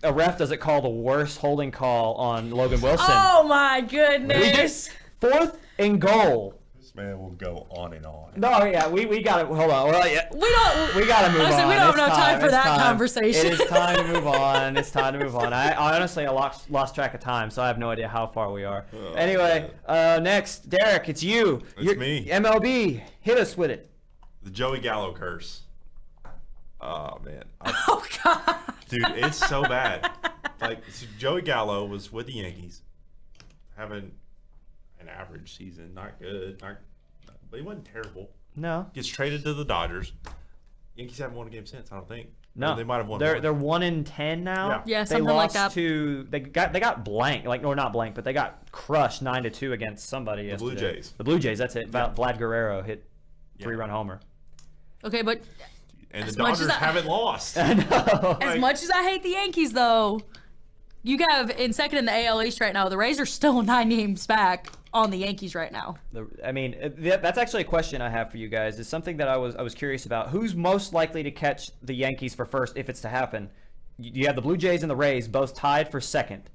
a ref doesn't call the worst holding call on Logan Wilson. Oh my goodness! 4th and goal. This man will go on and on. No, yeah, we got to hold on. We got to move on. We don't have no time for that conversation. It is time to move on. I honestly lost track of time, so I have no idea how far we are. Anyway, next, Derek, it's you. It's me. MLB, hit us with it. The Joey Gallo curse. Oh man. Oh god. Dude, it's so bad. Joey Gallo was with the Yankees, having an average season, not good, but he wasn't terrible. No. Gets traded to the Dodgers. Yankees haven't won a game since, I don't think. No, they might have won. They're 1-10 now. Yeah, something like that. They got blanked, or not blanked, but they got crushed 9-2 against somebody yesterday. Blue Jays. The Blue Jays. That's it. Yeah. Vlad Guerrero hit 3-run homer. Okay, but. And the Dodgers haven't lost. I know. As much as I hate the Yankees, though, you have in second in the AL East right now. The Rays are still 9 games back on the Yankees right now. That's actually a question I have for you guys. It's something that I was curious about. Who's most likely to catch the Yankees for first if it's to happen? You have the Blue Jays and the Rays both tied for second.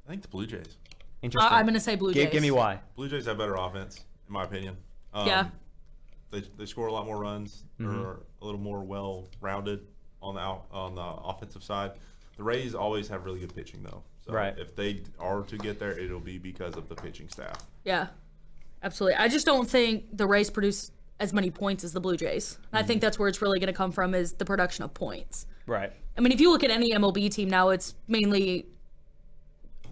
I think the Blue Jays. Interesting. I'm going to say Blue Jays. Give me why. Blue Jays have better offense, in my opinion. Yeah. They score a lot more runs. Mm-hmm. They're a little more well-rounded on the offensive side. The Rays always have really good pitching, though. So right. If they are to get there, it'll be because of the pitching staff. Yeah, absolutely. I just don't think the Rays produce as many points as the Blue Jays. Mm-hmm. I think that's where it's really going to come from is the production of points. Right. I mean, if you look at any MLB team now, it's mainly,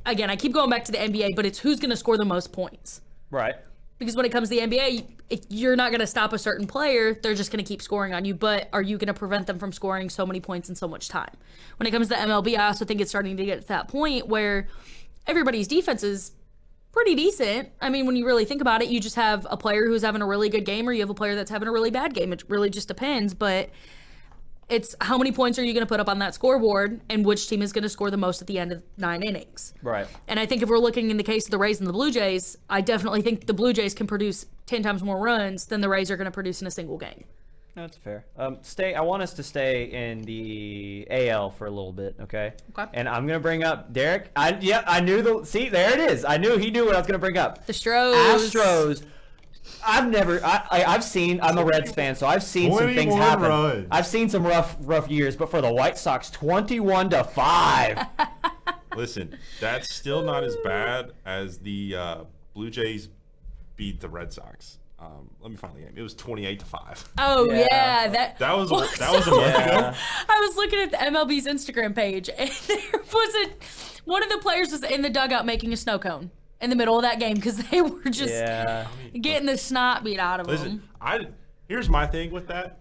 again, I keep going back to the NBA, but it's who's going to score the most points. Right. Because when it comes to the NBA, if you're not going to stop a certain player, they're just going to keep scoring on you. But are you going to prevent them from scoring so many points in so much time? When it comes to MLB, I also think it's starting to get to that point where everybody's defense is pretty decent. I mean, when you really think about it, you just have a player who's having a really good game or you have a player that's having a really bad game. It really just depends. But it's how many points are you going to put up on that scoreboard and which team is going to score the most at the end of 9 innings. Right. And I think if we're looking in the case of the Rays and the Blue Jays, I definitely think the Blue Jays can produce 10 times more runs than the Rays are going to produce in a single game. That's fair. I want us to stay in the AL for a little bit, okay? Okay. And I'm going to bring up Derek. I knew there it is. I knew he knew what I was going to bring up. The Astros. I'm a Reds fan, so I've seen some things happen. Runs. I've seen some rough years, but for the White Sox, 21-5. Listen, that's still not as bad as the Blue Jays beat the Red Sox. Let me find the game. It was 28-5. Oh yeah, that was a month ago. I was looking at the MLB's Instagram page, and there was one of the players was in the dugout making a snow cone in the middle of that game because they were just getting the snot beat out of them. Here's my thing with that.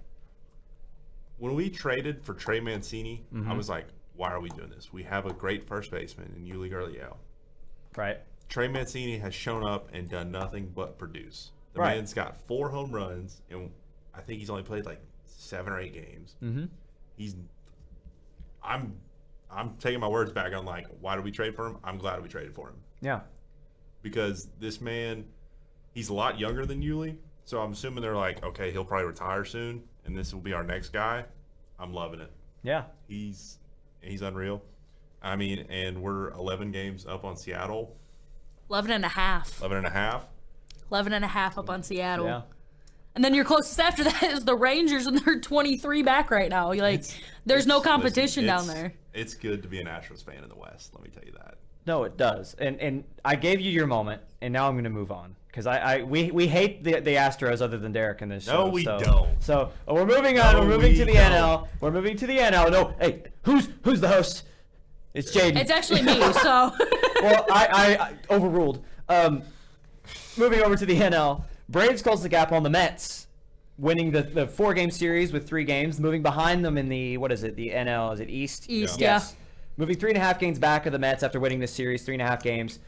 When we traded for Trey Mancini, I was like, why are we doing this? We have a great first baseman in Yuli Gurriel. Right. Trey Mancini has shown up and done nothing but produce. The man's got 4 home runs, and I think he's only played like 7 or 8 games. Mm-hmm. I'm taking my words back on like, why did we trade for him? I'm glad we traded for him. Yeah. Because this man, he's a lot younger than Yuli, so I'm assuming they're like, okay, he'll probably retire soon, and this will be our next guy. I'm loving it. Yeah. He's unreal. I mean, and we're 11 games up on Seattle. 11 and a half. 11 and a half. 11 and a half up on Seattle. Yeah. And then your closest after that is the Rangers, and they're 23 back right now. There's no competition down there. It's good to be an Astros fan in the West, let me tell you that. No, it does. And I gave you your moment, and now I'm going to move on. Because we hate the Astros other than Derek in this show. No, we don't. So we're moving on. We're moving to the NL. We're moving to the NL. No, hey, who's the host? It's Jaidyn. It's actually me, so. Well, I overruled. Moving over to the NL. Braves close the gap on the Mets, winning the 4-game series with 3 games, moving behind them in the, what is it, the NL, is it East? East, yes. Moving 3.5 games back of the Mets after winning this series, 3.5 games.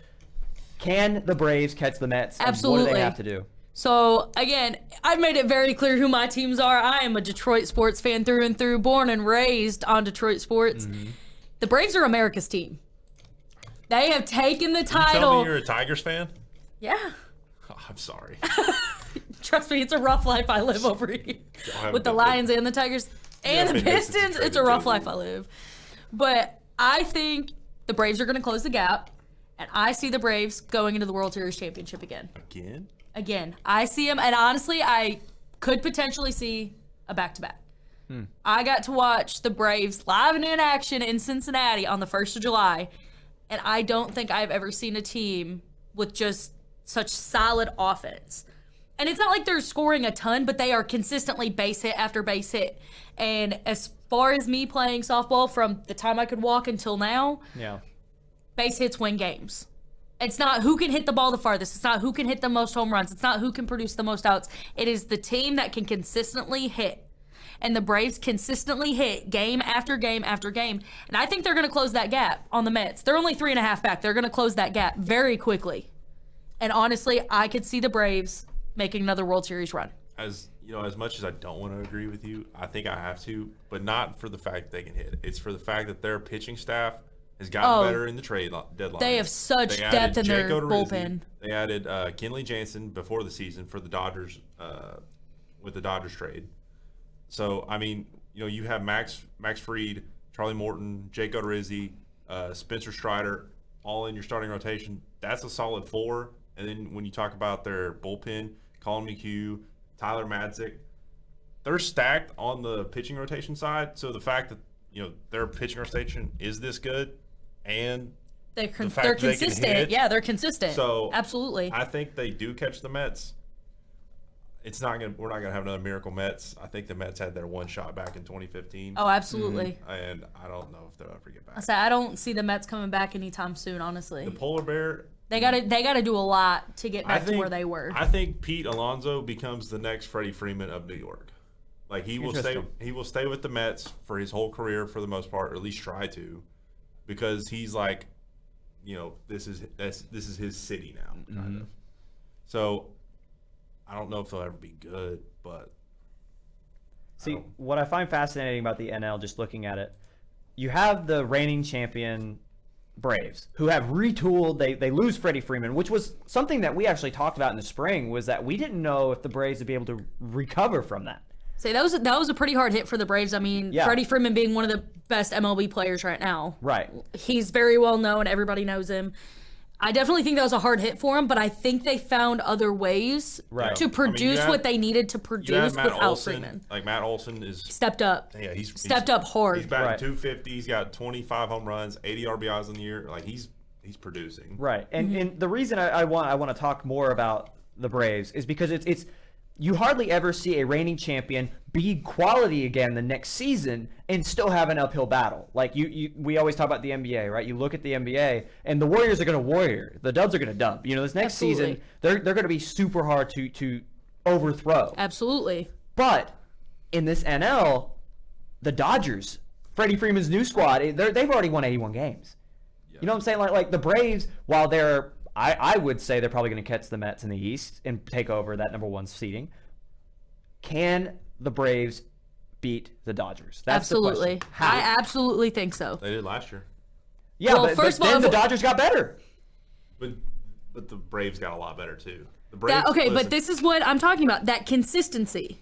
Can the Braves catch the Mets? Absolutely. What do they have to do? So, again, I've made it very clear who my teams are. I am a Detroit sports fan through and through, born and raised on Detroit sports. Mm-hmm. The Braves are America's team. They have taken the You tell title. me you're a Tigers fan? Yeah. Oh, I'm sorry. Trust me, it's a rough life I live over here. With the Lions and the Tigers and the Pistons, it's a rough life I live. But I think the Braves are going to close the gap, and I see the Braves going into the World Series championship again. Again. I see them, and honestly, I could potentially see a back-to-back. I got to watch the Braves live and in action in Cincinnati on the 1st of July, and I don't think I've ever seen a team with just such solid offense. And it's not like they're scoring a ton, but they are consistently base hit after base hit. And as far as me playing softball from the time I could walk until now, base hits win games. It's not who can hit the ball the farthest. It's not who can hit the most home runs. It's not who can produce the most outs. It is the team that can consistently hit. And the Braves consistently hit game after game after game. And I think they're going to close that gap on the Mets. They're only 3.5 back. They're going to close that gap very quickly. And honestly, I could see the Braves making another World Series run. As you know, as much as I don't want to agree with you, I think I have to, but not for the fact they can hit. It's for the fact that their pitching staff has gotten better in the trade deadline. They have such depth in their bullpen. They added Kenley Jansen before the season for the Dodgers with the Dodgers trade. So, I mean, you know, you have Max Fried, Charlie Morton, Jake Odorizzi, Spencer Strider, all in your starting rotation. That's a solid 4. And then when you talk about their bullpen, Colin McHugh, Tyler Madzik, they're stacked on the pitching rotation side. So the fact that, you know, their pitching rotation is this good and they're consistent. Yeah, they're consistent. So absolutely. I think they do catch the Mets. We're not gonna have another miracle Mets. I think the Mets had their one shot back in 2015. Oh, absolutely. And I don't know if they'll ever get back. I don't see the Mets coming back anytime soon, honestly. The Polar Bear. They gotta do a lot to get back to where they were. I think Pete Alonso becomes the next Freddie Freeman of New York. Like he will stay with the Mets for his whole career for the most part, or at least try to, because he's like, you know, this is his city now, kind of. So I don't know if they'll ever be good, but see what I find fascinating about the NL, just looking at it, you have the reigning champion Braves, who have retooled. They lose Freddie Freeman, which was something that we actually talked about in the spring, was that we didn't know if the Braves would be able to recover from that. See, that was a pretty hard hit for the Braves. I mean, Freddie Freeman being one of the best MLB players right now. Right. He's very well known. Everybody knows him. I definitely think that was a hard hit for him, but I think they found other ways to produce what they needed to produce without Freeman. Like Matt Olson is stepped up. Yeah, he's stepped up hard. He's batting 250. He's got 25 home runs, 80 RBIs in the year. Like he's producing. Right. And the reason I want to talk more about the Braves is because it's you hardly ever see a reigning champion be quality again the next season and still have an uphill battle. Like we always talk about the NBA, right? You look at the NBA and the Warriors are going to warrior. The Dubs are going to dub. You know, this next season, they're going to be super hard to overthrow. Absolutely. But in this NL, the Dodgers, Freddie Freeman's new squad, they've already won 81 games. Yeah. You know what I'm saying? Like the Braves, while they're I would say they're probably going to catch the Mets in the East and take over that number 1 seeding. Can the Braves beat the Dodgers? That's absolutely. The question. How? I absolutely think so. They did last year. Yeah, well, but then the Dodgers got better. But the Braves got a lot better too. The Braves. But this is what I'm talking about. That consistency.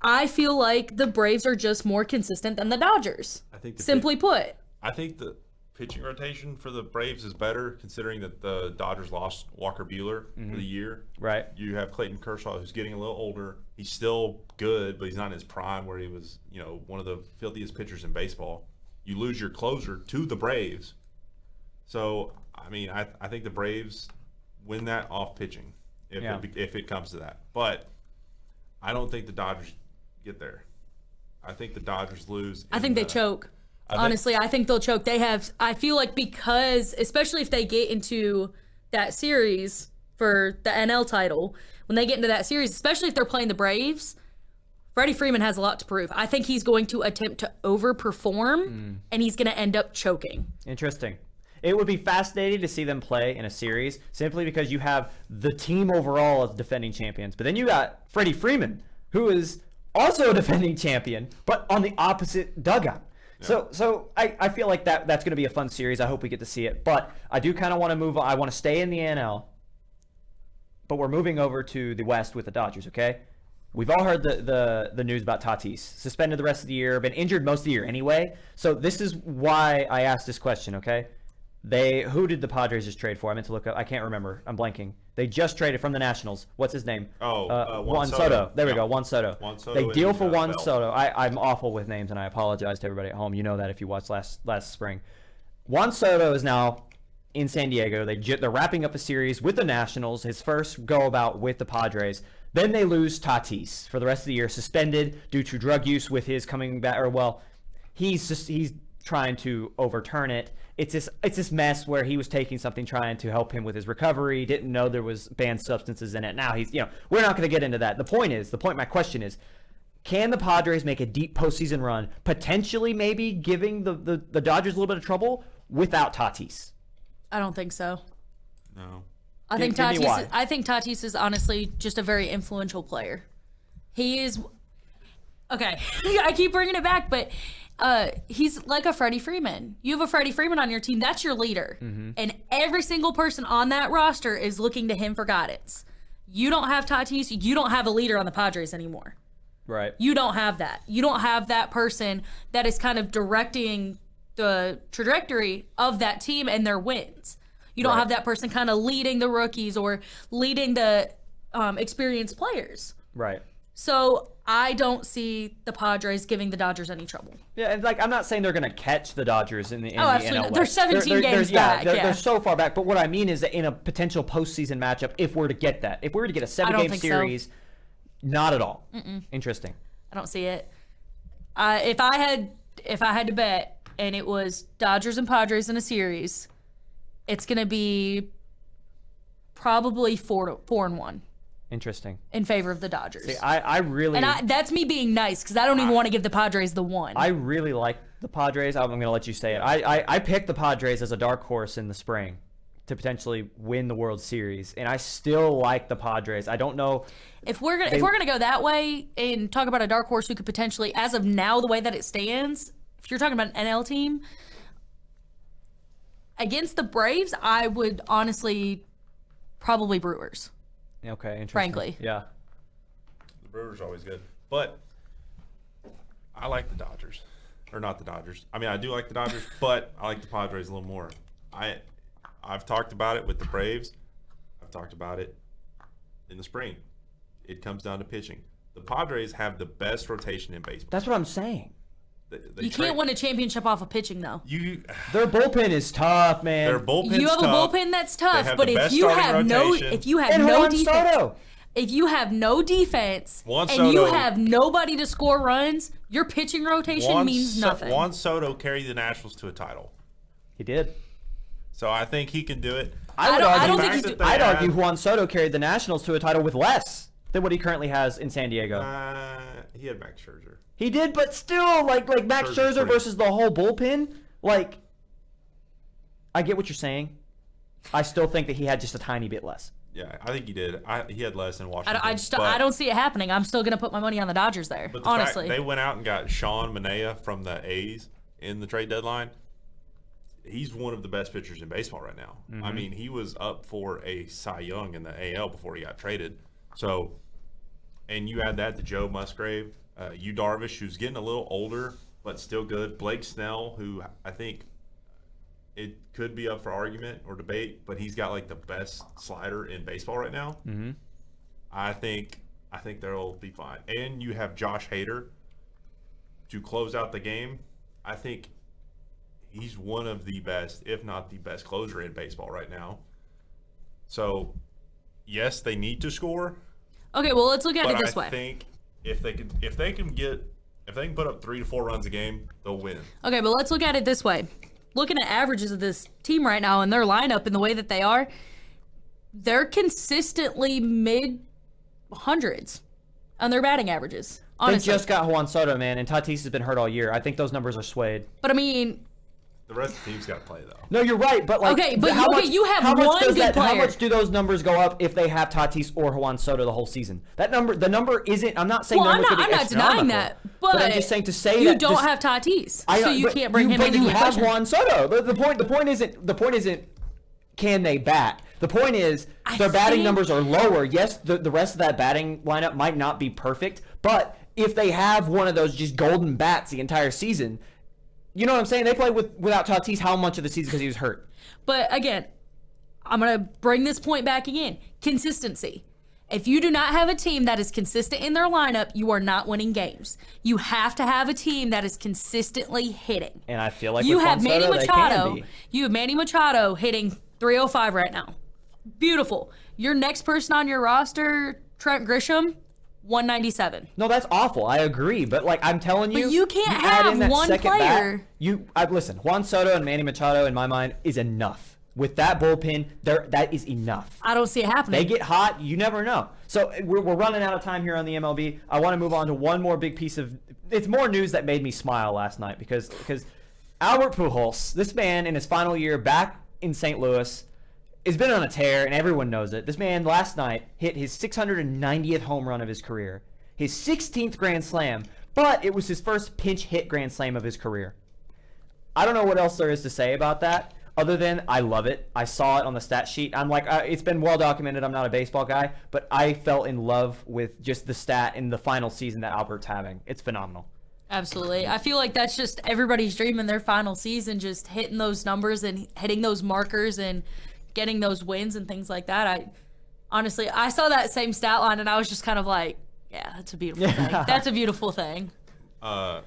I feel like the Braves are just more consistent than the Dodgers. I think simply put. I think the pitching rotation for the Braves is better, considering that the Dodgers lost Walker Buehler for the year. Right. You have Clayton Kershaw, who's getting a little older. He's still good, but he's not in his prime where he was, you know, one of the filthiest pitchers in baseball. You lose your closer to the Braves. So, I mean, I think the Braves win that off pitching if it comes to that. But I don't think the Dodgers get there. I think the Dodgers lose. I think they choke. Honestly, I think they'll choke. I feel like, because, especially if they get into that series for the NL title, when they get into that series, especially if they're playing the Braves, Freddie Freeman has a lot to prove. I think he's going to attempt to overperform, and he's going to end up choking. Interesting. It would be fascinating to see them play in a series, simply because you have the team overall as defending champions, but then you got Freddie Freeman, who is also a defending champion, but on the opposite dugout. So I feel like that's going to be a fun series. I hope we get to see it. But I do kind of want to move on. I want to stay in the NL. But we're moving over to the West with the Dodgers, okay? We've all heard the news about Tatis. Suspended the rest of the year, been injured most of the year anyway. So this is why I asked this question, okay? Who did the Padres just trade for? I meant to look up. I can't remember. I'm blanking. They just traded from the Nationals. What's his name? Juan Soto. There we go. Juan Soto. They deal for Juan Bell. Soto. I'm awful with names, and I apologize to everybody at home. You know that if you watched last spring. Juan Soto is now in San Diego. They're wrapping up a series with the Nationals, his first go-about with the Padres. Then they lose Tatis for the rest of the year, suspended due to drug use with his coming back. He's trying to overturn it. It's this mess where he was taking something trying to help him with his recovery, didn't know there was banned substances in it. Now we're not going to get into that. My question is, can the Padres make a deep postseason run, potentially maybe giving the Dodgers a little bit of trouble without Tatis? I don't think so. No. I think Tatis is honestly just a very influential player. He is okay. I keep bringing it back, but he's like a Freddie Freeman. You have a Freddie Freeman on your team. That's your leader. Mm-hmm. And every single person on that roster is looking to him for guidance. You don't have Tatis. You don't have a leader on the Padres anymore. Right. You don't have that. You don't have that person that is kind of directing the trajectory of that team and their wins. You don't have that person kind of leading the rookies or leading the experienced players. Right. So I don't see the Padres giving the Dodgers any trouble. Yeah, and like I'm not saying they're going to catch the Dodgers in the absolutely. NL West. They're 17 games back. They're so far back. But what I mean is that in a potential postseason matchup, if we're to get that, if we were to get a 7-game series, not at all. Interesting. I don't see it. If I had to bet, and it was Dodgers and Padres in a series, it's going to be probably 4-1. Interesting. In favor of the Dodgers. See, I really... And that's me being nice, because I don't even want to give the Padres the one. I really like the Padres. I'm going to let you say it. I picked the Padres as a dark horse in the spring to potentially win the World Series, and I still like the Padres. I don't know... If we're gonna go that way and talk about a dark horse who could potentially, as of now, the way that it stands... If you're talking about an NL team, against the Braves, I would honestly probably Brewers. Okay, interesting. Frankly. Yeah. The Brewers are always good. But I like the Dodgers. Or not the Dodgers. I mean, I do like the Dodgers, but I like the Padres a little more. I've talked about it with the Braves. I've talked about it in the spring. It comes down to pitching. The Padres have the best rotation in baseball. That's what I'm saying. You can't win a championship off of pitching, though. Their bullpen is tough, man. Their bullpen's You have tough. a bullpen that's tough, but if you have no defense, if you have no defense and you have nobody to score runs, your pitching rotation means nothing. Juan Soto carried the Nationals to a title. He did. So I think he can do it. I'd argue Juan Soto carried the Nationals to a title with less than what he currently has in San Diego. He had Max Scherzer. He did, but still, like Max Scherzer versus the whole bullpen, like, I get what you're saying. I still think that he had just a tiny bit less. Yeah, I think he did. He had less than Washington. I don't see it happening. I'm still going to put my money on the Dodgers there, but honestly. They went out and got Sean Mania from the A's in the trade deadline. He's one of the best pitchers in baseball right now. Mm-hmm. I mean, he was up for a Cy Young in the AL before he got traded. So, and you add that to Joe Musgrave. Yu Darvish, who's getting a little older but still good. Blake Snell, who I think it could be up for argument or debate, but he's got like the best slider in baseball right now. Mm-hmm. I think they'll be fine. And you have Josh Hader to close out the game. I think he's one of the best, if not the best closer in baseball right now. So, yes, they need to score. Okay, well, let's look at it this way. I think if they can put up 3 to 4 runs a game, they'll win. Okay, but let's look at it this way. Looking at averages of this team right now and their lineup and the way that they are, they're consistently mid-hundreds on their batting averages. Honestly. They just got Juan Soto, man, and Tatis has been hurt all year. I think those numbers are swayed. But I mean, The rest of the team's got to play, though. No, you're right, but like, okay, but you have how much one does good player. How much do those numbers go up if they have Tatis or Juan Soto the whole season? The number isn't. I'm not saying numbers I'm not denying that, but I'm just saying to say you that don't have Tatis, so you can't bring him into the the equation. But you equation. have Juan Soto. The point isn't can they bat. The point is their batting numbers are lower. Yes, the rest of that batting lineup might not be perfect, but if they have one of those just golden bats the entire season. You know what I'm saying? They played without Tatis how much of the season because he was hurt? But again, I'm going to bring this point back again. Consistency. If you do not have a team that is consistent in their lineup, you are not winning games. You have to have a team that is consistently hitting. And I feel like you with have Juan Manny Soto, they can Machado. be. You have Manny Machado hitting 305 right now. Beautiful. Your next person on your roster, Trent Grisham, 197. No, that's awful. I agree, but like I'm telling you, But you can't add in have that one second player. Listen. Juan Soto and Manny Machado, in my mind, is enough. With that bullpen, that is enough. I don't see it happening. They get hot, you never know. So we're running out of time here on the MLB. I want to move on to one more big piece of. It's more news that made me smile last night because Albert Pujols, this man in his final year back in St. Louis, has been on a tear, and everyone knows it. This man last night hit his 690th home run of his career, his 16th Grand Slam, but it was his first pinch hit Grand Slam of his career. I don't know what else there is to say about that, other than I love it. I saw it on the stat sheet. I'm like, it's been well documented. I'm not a baseball guy, but I fell in love with just the stat in the final season that Albert's having. It's phenomenal. Absolutely. I feel like that's just everybody's dream in their final season, just hitting those numbers and hitting those markers and getting those wins and things like that. I saw that same stat line and I was just kind of like, yeah, that's a beautiful thing. That's a beautiful thing. My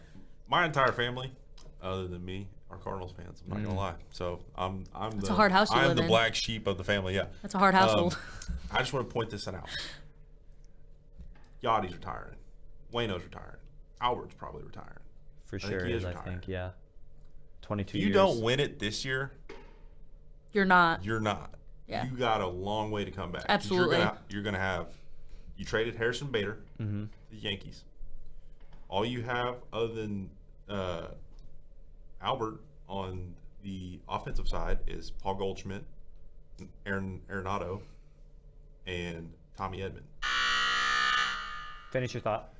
entire family, other than me, are Cardinals fans. I'm not gonna lie. So I'm a hard house you live the in. black sheep of the family. Yeah, that's a hard household. I just want to point this out. Yachty's retiring. Waino's retiring. Albert's probably retiring. For sure, I think, yeah. 22 years. If you don't win it this year, You're not. Yeah. You got a long way to come back. Absolutely. You're gonna have. You traded Harrison Bader, the Yankees. All you have other than Albert on the offensive side is Paul Goldschmidt, Aaron Arenado, and Tommy Edman. Finish your thought.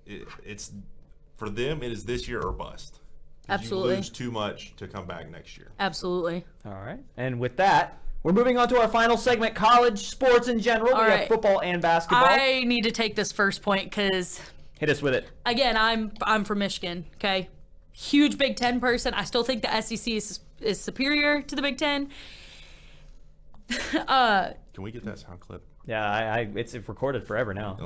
It's for them. It is this year or bust. Absolutely. You lose too much to come back next year. Absolutely. All right. And with that, we're moving on to our final segment, college sports in general. We have football and basketball. I need to take this first point because hit us with it. Again, I'm from Michigan, okay? Huge Big Ten person. I still think the SEC is superior to the Big Ten. Can we get that sound clip? Yeah, it's recorded forever now.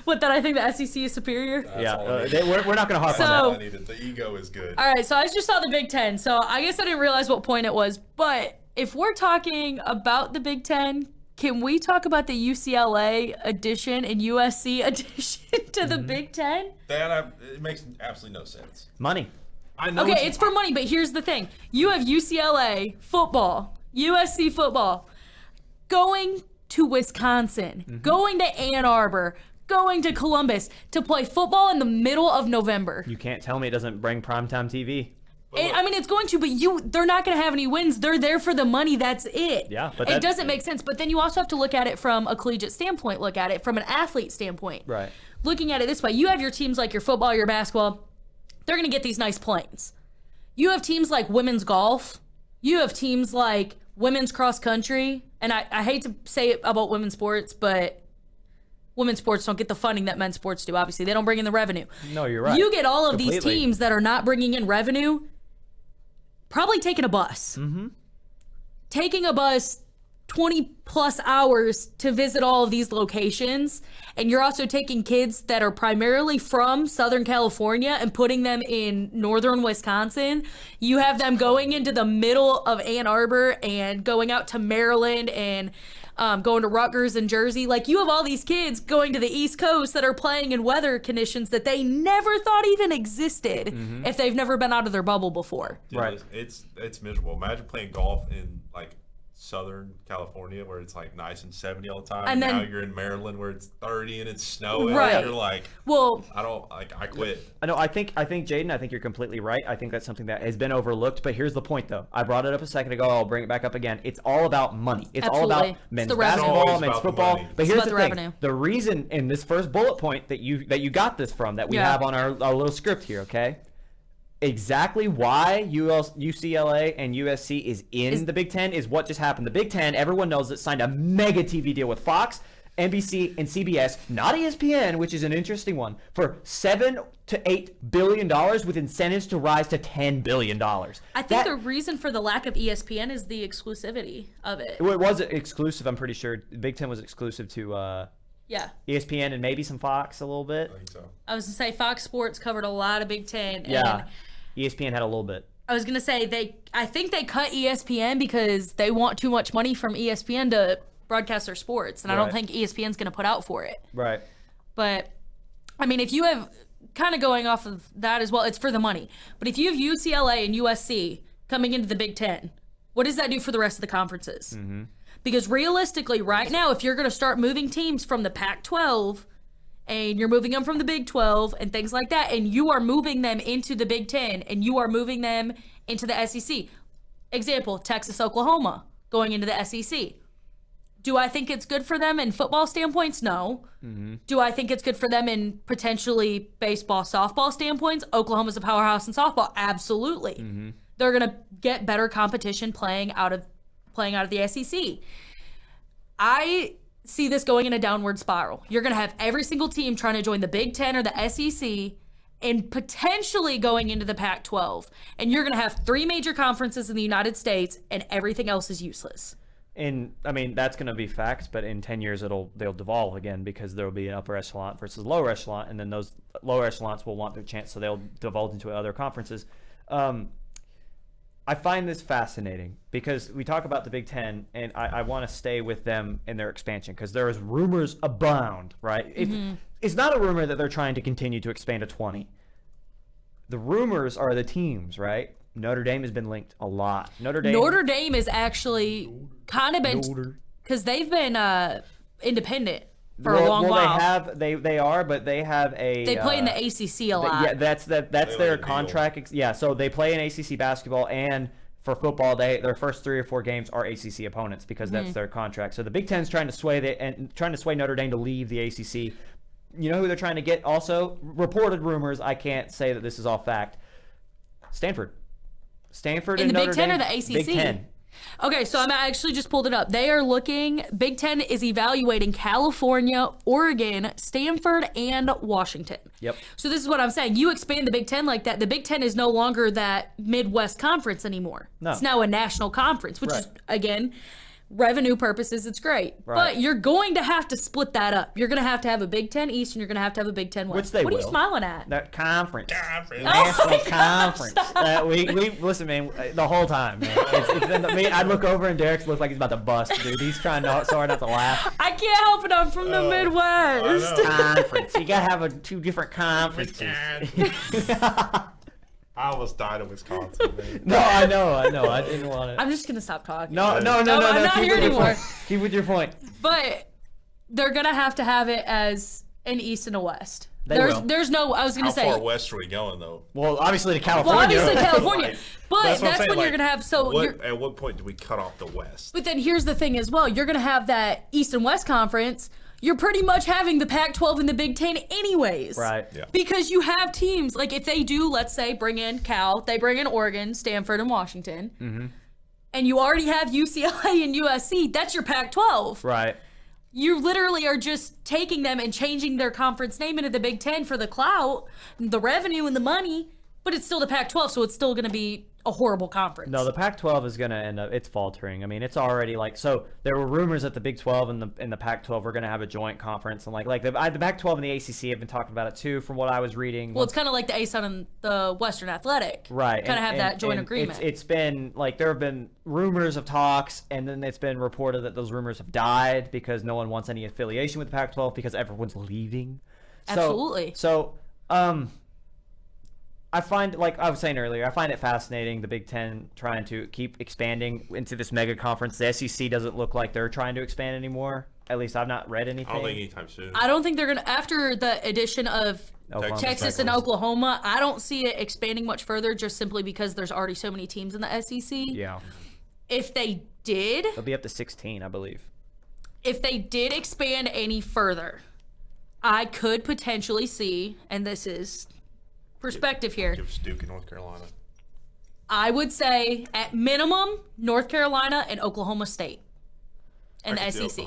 What, that I think the SEC is superior? We're not going to harp on that. The ego is good. All right, so I just saw the Big Ten, so I guess I didn't realize what point it was. But if we're talking about the Big Ten, can we talk about the UCLA addition and USC addition to the Big Ten? It makes absolutely no sense. Money. I know. Okay, it's for money, but here's the thing. You have UCLA football, USC football, going to Wisconsin, going to Ann Arbor, going to Columbus to play football in the middle of November. You can't tell me it doesn't bring primetime TV. It's going to, but they're not going to have any wins. They're there for the money. That's it. Yeah, but it doesn't make sense. But then you also have to look at it from a collegiate standpoint, look at it from an athlete standpoint. Right. Looking at it this way, you have your teams like your football, your basketball, they're going to get these nice planes. You have teams like women's golf. You have teams like women's cross country. And I hate to say it about women's sports, but women's sports don't get the funding that men's sports do. Obviously, they don't bring in the revenue. No, you're right. You get all of these teams that are not bringing in revenue, probably taking a bus. Taking a bus 20 plus hours to visit all of these locations. And you're also taking kids that are primarily from Southern California and putting them in northern Wisconsin. You have them going into the middle of Ann Arbor and going out to Maryland and going to Rodgers and Jersey. Like, you have all these kids going to the East Coast that are playing in weather conditions that they never thought even existed if they've never been out of their bubble before. Dude, right. It's miserable. Imagine playing golf in like Southern California where it's like nice and 70 all the time, and then, now you're in Maryland where it's 30 and it's snowing. Right. And you're like, well, I quit. I know. I think Jaidyn, I think you're completely right. I think that's something that has been overlooked. But here's the point, though. I brought it up a second ago. I'll bring it back up again. It's all about money. It's Absolutely. all about men's revenue. basketball, men's football. But here's the thing. Revenue. The reason in this first bullet point that you got this from, that we have on our little script here, okay? Exactly why UCLA and USC is in the Big Ten is what just happened. The Big Ten, everyone knows, that signed a mega TV deal with Fox, NBC, and CBS, not ESPN, which is an interesting one, for $7 to $8 billion with incentives to rise to $10 billion. I think the reason for the lack of ESPN is the exclusivity of it. It was exclusive, I'm pretty sure. The Big Ten was exclusive to ESPN and maybe some Fox a little bit. I think so. I was going to say Fox Sports covered a lot of Big Ten. Yeah. ESPN had a little bit. I was going to say I think they cut ESPN because they want too much money from ESPN to broadcast their sports, and I don't think ESPN's going to put out for it. Right. But, I mean, if you have, kind of going off of that as well, it's for the money. But if you have UCLA and USC coming into the Big Ten, what does that do for the rest of the conferences? Mm-hmm. Because realistically, right now, if you're going to start moving teams from the Pac-12 and you're moving them from the Big 12 and things like that, and you are moving them into the Big 10 and you are moving them into the SEC. Example, Texas, Oklahoma going into the SEC. Do I think it's good for them in football standpoints? No. Mm-hmm. Do I think it's good for them in potentially baseball, softball standpoints? Oklahoma's a powerhouse in softball. Absolutely. Mm-hmm. They're going to get better competition playing out of the SEC. I see this going in a downward spiral. You're going to have every single team trying to join the Big Ten or the SEC and potentially going into the Pac-12. And you're going to have 3 major conferences in the United States and everything else is useless. And I mean, that's going to be facts, but in 10 years they'll devolve again because there will be an upper echelon versus lower echelon, and then those lower echelons will want their chance, so they'll devolve into other conferences. I find this fascinating because we talk about the Big Ten, and I want to stay with them in their expansion because there is rumors abound, right? Mm-hmm. It's not a rumor that they're trying to continue to expand to 20. The rumors are the teams, right? Notre Dame has been linked a lot. Notre Dame is actually kind of been, because they've been independent for a long while. They are, but they have a. They play in the ACC a lot. Yeah, that's their contract. Yeah, so they play in ACC basketball, and for football, their first 3 or 4 games are ACC opponents because that's their contract. So the Big Ten's trying to sway Notre Dame to leave the ACC. You know who they're trying to get? Also, reported rumors. I can't say that this is all fact. Stanford in and the Notre Big Ten Dame, or the ACC? Big Ten. Okay, so I actually just pulled it up. They are looking, Big Ten is evaluating California, Oregon, Stanford, and Washington. Yep. So this is what I'm saying. You expand the Big Ten like that, the Big Ten is no longer that Midwest conference anymore. No. It's now a national conference, which is, again, revenue purposes, it's great. Right. But you're going to have to split that up. You're going to have a Big Ten East, and you're going to have a Big Ten West. Which they What will. are you smiling at? That conference. National conference. We listen, man, the whole time, man. I'd look over and Derek's look like he's about to bust, dude. He's trying so hard not to laugh. I can't help it. I'm from the Midwest. Conference. You got to have 2 different conferences. I almost died in Wisconsin, man. No, I know. I didn't want it. I'm just going to stop talking. No. I'm not here anymore. Keep with your point. But they're going to have it as an East and a West. There's no, I was going to say. How far west are we going, though? Well, obviously to California. But that's when you're going to have, at what point do we cut off the West? But then here's the thing as well. You're going to have that East and West conference. You're pretty much having the Pac-12 and the Big Ten anyways. Right. Yeah. Because you have teams, like if they do, let's say, bring in Cal, they bring in Oregon, Stanford, and Washington, mm-hmm. and you already have UCLA and USC, that's your Pac-12. Right. You literally are just taking them and changing their conference name into the Big Ten for the clout, the revenue, and the money, but it's still the Pac-12, so it's still going to be a horrible conference. No, the Pac-12 is going to end up, it's faltering. I mean, it's already so there were rumors that the Big 12 and the Pac-12 were going to have a joint conference, and the Pac-12 and the ACC have been talking about it too, from what I was reading. Well, it's kind of like the ASUN and the Western Athletic. Right. Kind of have that joint agreement. It's been, there have been rumors of talks, and then it's been reported that those rumors have died because no one wants any affiliation with the Pac-12 because everyone's leaving. Absolutely. I find, like I was saying earlier, I find it fascinating, the Big Ten trying to keep expanding into this mega conference. The SEC doesn't look like they're trying to expand anymore. At least I've not read anything. I don't think anytime soon. I don't think they're going to, after the addition of Texas and Oklahoma, I don't see it expanding much further just simply because there's already so many teams in the SEC. Yeah. If they did. They'll be up to 16, I believe. If they did expand any further, I could potentially see, and this is perspective here. Give us Duke and North Carolina. I would say at minimum North Carolina and Oklahoma State and the SEC.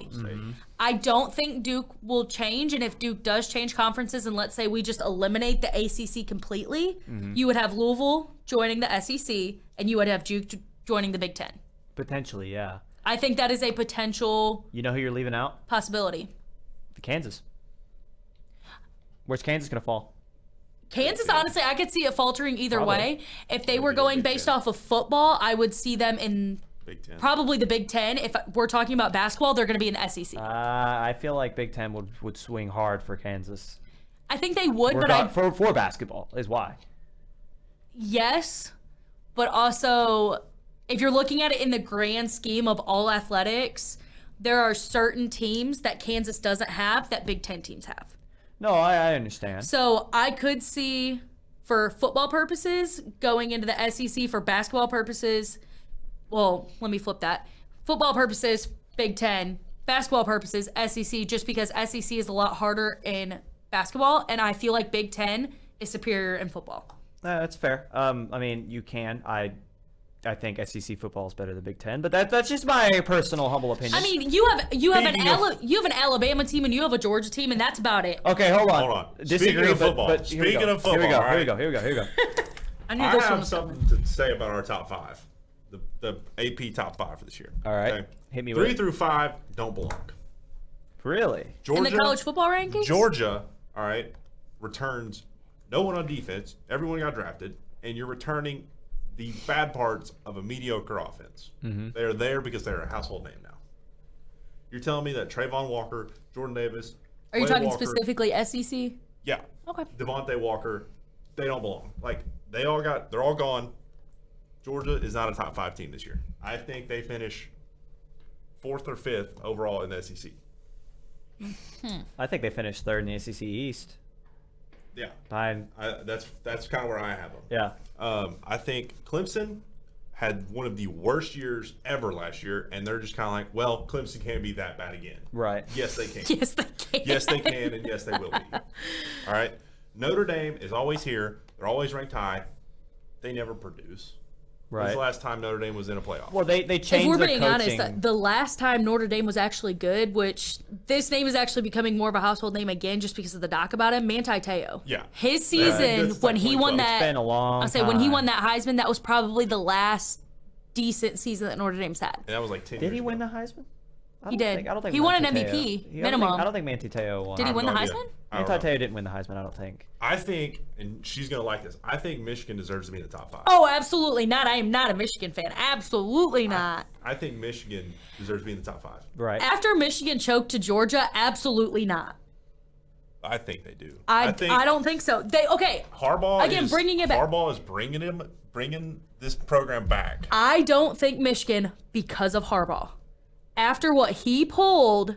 I don't think Duke will change, and if Duke does change conferences, and let's say we just eliminate the ACC completely, you would have Louisville joining the SEC, and you would have Duke joining the Big Ten. Potentially, yeah. I think that is a potential. You know who you're leaving out? Possibility. The Kansas. Where's Kansas gonna fall? Kansas, honestly, I could see it faltering either Probably. way. If they were going based off of football, I would see them in Big Ten. probably the Big Ten. If we're talking about basketball, they're going to be in the SEC. I feel like Big Ten would swing hard for Kansas. I think they would, but for basketball is why. Yes, but also if you're looking at it in the grand scheme of all athletics, there are certain teams that Kansas doesn't have that Big Ten teams have. No, I understand. So I could see, for football purposes, going into the SEC. For basketball purposes, well, let me flip that. Football purposes, Big Ten. Basketball purposes, SEC, just because SEC is a lot harder in basketball, and I feel like Big Ten is superior in football. That's fair. I mean, you can. I think SEC football is better than Big Ten, but that's just my personal humble opinion. I mean, you have an Alabama team and you have a Georgia team, and that's about it. Okay, hold on. Hold on. Disagree, Speaking of football. But here we go. Here we go. I knew I this one have was something to say about our top five. The AP top five for this year. All right. Okay? Hit me 3 with it. through 5 don't belong. Really? Georgia, in the college football rankings. Georgia, all right, returns no one on defense. Everyone got drafted, and you're returning the bad parts of a mediocre offense. They're there because they're a household name now. You're telling me that Trayvon Walker, Jordan Davis, Are you Quay talking Walker, specifically SEC? Yeah. Okay. Devontae Walker, they don't belong. Like they're all gone. Georgia is not a top 5 team this year. I think they finish 4th or 5th overall in the SEC. I think they finished 3rd in the SEC East. Yeah. That's kind of where I have them. Yeah. I think Clemson had one of the worst years ever last year, and they're just kind of like, well, Clemson can't be that bad again. Right. Yes, they can. Yes, they can. Yes, they can, and yes, they will be. All right. Notre Dame is always here. They're always ranked high. They never produce. When's Right. the last time Notre Dame was in a playoff? Well, they changed If we're their being coaching. honest, the last time Notre Dame was actually good, which this name is actually becoming more of a household name again just because of the doc about him, Manti Te'o. Yeah. His season, That's when like he won 2012. that, It's been a long I say when he time. won that Heisman, that was probably the last decent season that Notre Dame's had. And that was like 10 Did years he win ago. the Heisman? I He don't did. think- I don't think He won an Manti MVP, Te'o- minimum. I don't think Manti Te'o won. Did he win the no idea. Heisman? I don't Manti know. Te'o didn't win the Heisman, I don't think. I think, and she's going to like this, I think Michigan deserves to be in the top 5. Oh, absolutely not. I am not a Michigan fan. Absolutely not. I think Michigan deserves to be in the top 5. Right. After Michigan choked to Georgia, absolutely not. I think they do. I think don't think so. Okay. Harbaugh Again, is, bringing it back. Harbaugh is bringing this program back. I don't think Michigan, because of Harbaugh, after what he pulled,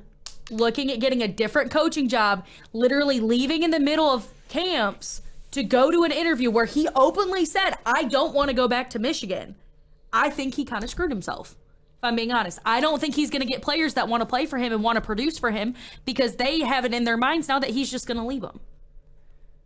looking at getting a different coaching job, literally leaving in the middle of camps to go to an interview where he openly said, I don't want to go back to Michigan. I think he kind of screwed himself, if I'm being honest. I don't think he's going to get players that want to play for him and want to produce for him because they have it in their minds now that he's just going to leave them.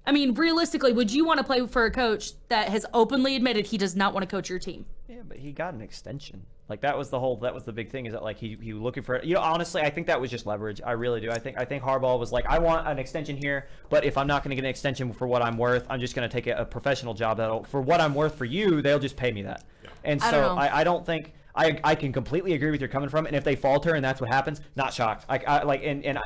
I mean, realistically, would you want to play for a coach that has openly admitted he does not want to coach your team? Yeah, but he got an extension. Like that was the big thing, is that like he was looking for it. You know, honestly, I think that was just leverage. I really do. I think Harbaugh was like, I want an extension here, but if I'm not going to get an extension for what I'm worth, I'm just going to take a professional job that'll, for what I'm worth for you, they'll just pay me that. Yeah. And I so don't know. I don't think I can completely agree with where you're coming from. And if they falter and that's what happens, not shocked.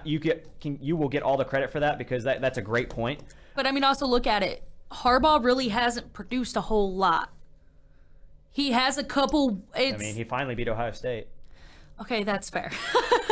You will get all the credit for that because that's a great point. But I mean, also look at it. Harbaugh really hasn't produced a whole lot. He has a couple. He finally beat Ohio State. Okay, that's fair.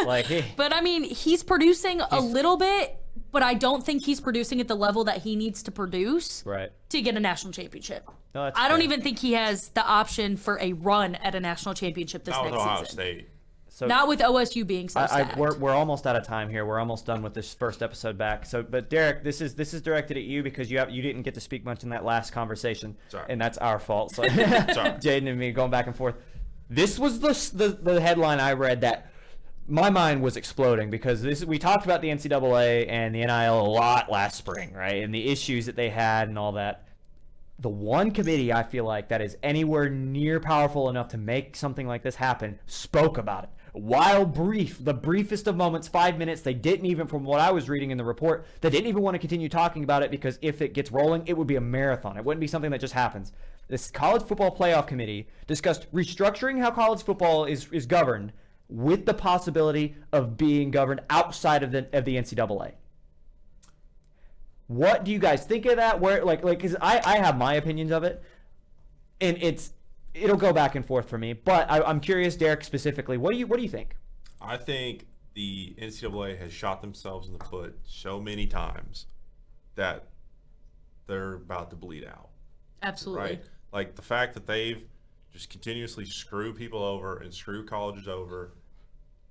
Like But I mean, he's producing a little bit, but I don't think he's producing at the level that he needs to produce to get a national championship. No, that's I fair. don't even think he has the option for a run at a national championship this Not next with Ohio season. State. So Not with OSU being so stacked. we're almost out of time here. We're almost done with this first episode back. So, but Derek, this is directed at you because you didn't get to speak much in that last conversation, and that's our fault. So, Jaidyn and me going back and forth. This was the headline I read that my mind was exploding because we talked about the NCAA and the NIL a lot last spring, right? And the issues that they had and all that. The one committee I feel like that is anywhere near powerful enough to make something like this happen spoke about it. While brief, the briefest of moments, 5 minutes, they didn't even, from what I was reading in the report, they didn't even want to continue talking about it because if it gets rolling, it would be a marathon. It wouldn't be something that just happens. This College Football Playoff Committee discussed restructuring how college football is governed with the possibility of being governed outside of the NCAA. What do you guys think of that? Where because I have my opinions of it, and it'll go back and forth for me. But I'm curious, Derek, specifically, what do you think? I think the NCAA has shot themselves in the foot so many times that they're about to bleed out. Absolutely. Right? Like the fact that they've just continuously screw people over and screw colleges over,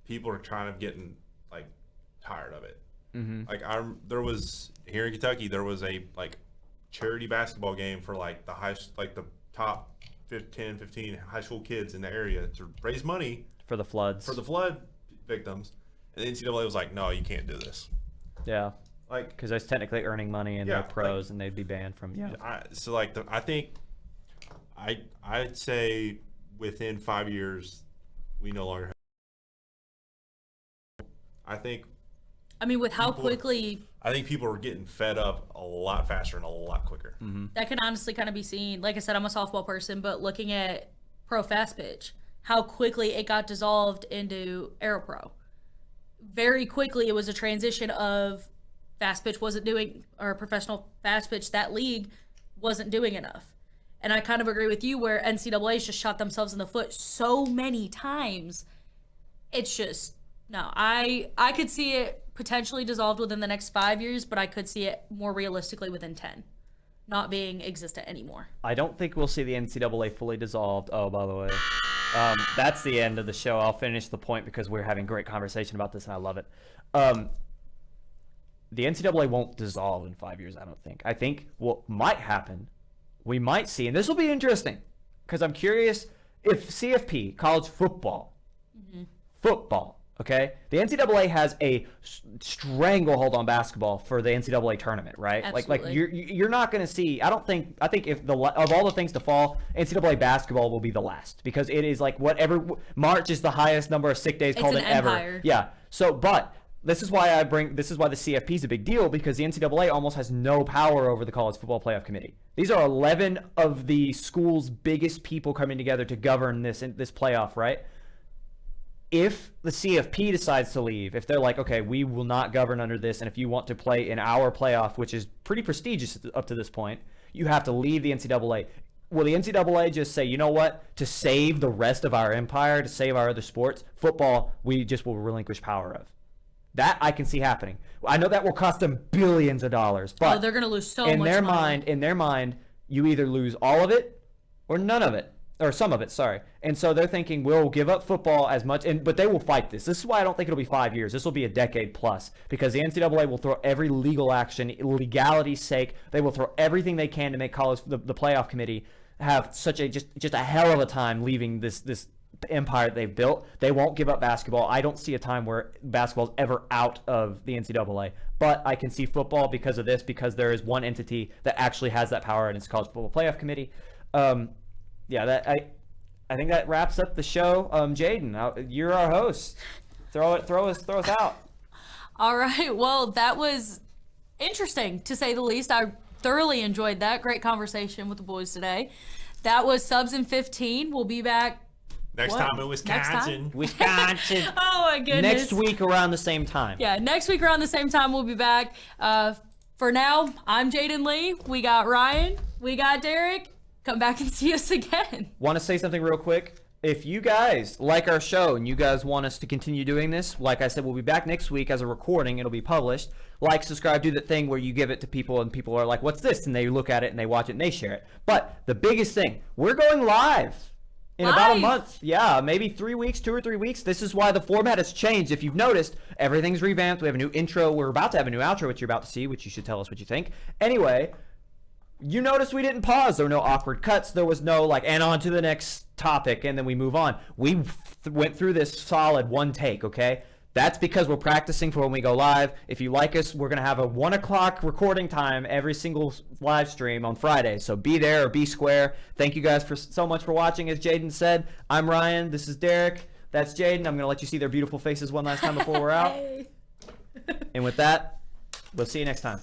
people are kind of getting like tired of it. Mm-hmm. Like there was here in Kentucky, there was a like charity basketball game for like the top 10, 15 high school kids in the area to raise money for the floods, flood victims, and the NCAA was like, no, you can't do this. Yeah, like because they're technically earning money and they're pros, and they'd be banned from. I think I'd say within 5 years we no longer have. I mean, with how quickly... I think people are getting fed up a lot faster and a lot quicker. Mm-hmm. That can honestly kind of be seen. Like I said, I'm a softball person, but looking at Pro Fast Pitch, how quickly it got dissolved into AeroPro. Very quickly, it was a transition of Fast Pitch wasn't doing, or Professional Fast Pitch, that league wasn't doing enough. And I kind of agree with you where NCAA's just shot themselves in the foot so many times. It's just... No, I could see it potentially dissolved within the next 5 years, but I could see it more realistically within 10, not being existent anymore. I don't think we'll see the NCAA fully dissolved. Oh, by the way, that's the end of the show. I'll finish the point because we're having great conversation about this and I love it. The NCAA won't dissolve in 5 years, I don't think. I think what might happen, we might see, and this will be interesting because I'm curious if CFP, college football, okay? The NCAA has a stranglehold on basketball for the NCAA tournament, right? Absolutely. Like you're not going to see. I think if of all the things to fall, NCAA basketball will be the last because it is like whatever. March is the highest number of sick days called an ever. empire. Yeah. So, but this is why the CFP is a big deal because the NCAA almost has no power over the College Football Playoff Committee. These are 11 of the school's biggest people coming together to govern this playoff, right? If the CFP decides to leave, if they're like, okay, we will not govern under this, and if you want to play in our playoff, which is pretty prestigious up to this point, you have to leave the NCAA. Will the NCAA just say, you know what, to save the rest of our empire, to save our other sports, football, we just will relinquish power of? That I can see happening. I know that will cost them billions of dollars, but they're going to lose so much money. In their mind, you either lose all of it or none of it. Or some of it, sorry. And so they're thinking we'll give up football as much, but they will fight this. This is why I don't think it'll be 5 years. This will be a decade plus because the NCAA will throw every legal action, legality's sake. They will throw everything they can to make the playoff committee have such a just a hell of a time leaving this empire that they've built. They won't give up basketball. I don't see a time where basketball is ever out of the NCAA. But I can see football because of this, because there is one entity that actually has that power, and it's College Football Playoff Committee. Yeah, I think that wraps up the show. Jaidyn, you're our host. Throw us out. All right. Well, that was interesting to say the least. I thoroughly enjoyed that. Great conversation with the boys today. That was Subs in 15. We'll be back next time in Wisconsin. Wisconsin. Oh my goodness. Next week around the same time. Yeah, next week around the same time we'll be back. For now, I'm Jaidyn Lee. We got Ryan. We got Derek. Come back and see us again. Want to say something real quick? if you guys like our show and you guys want us to continue doing this, like I said, we'll be back next week as a recording. It'll be published. Like, subscribe, do that thing where you give it to people and people are like, what's this? And they look at it and they watch it and they share it. But the biggest thing, we're going live in about a month. Yeah, maybe 3 weeks, 2 or 3 weeks. This is why the format has changed. If you've noticed, everything's revamped. We have a new intro. We're about to have a new outro, which you're about to see, which you should tell us what you think. Anyway, you notice we didn't pause. There were no awkward cuts. There was no like, and on to the next topic, and then we move on. We went through this solid one take, okay? That's because we're practicing for when we go live. If you like us, we're going to have a 1 o'clock recording time every single live stream on Friday. So be there or be square. Thank you guys so much for watching. As Jaidyn said, I'm Ryan. This is Derek. That's Jaidyn. I'm going to let you see their beautiful faces one last time before we're out. And with that, we'll see you next time.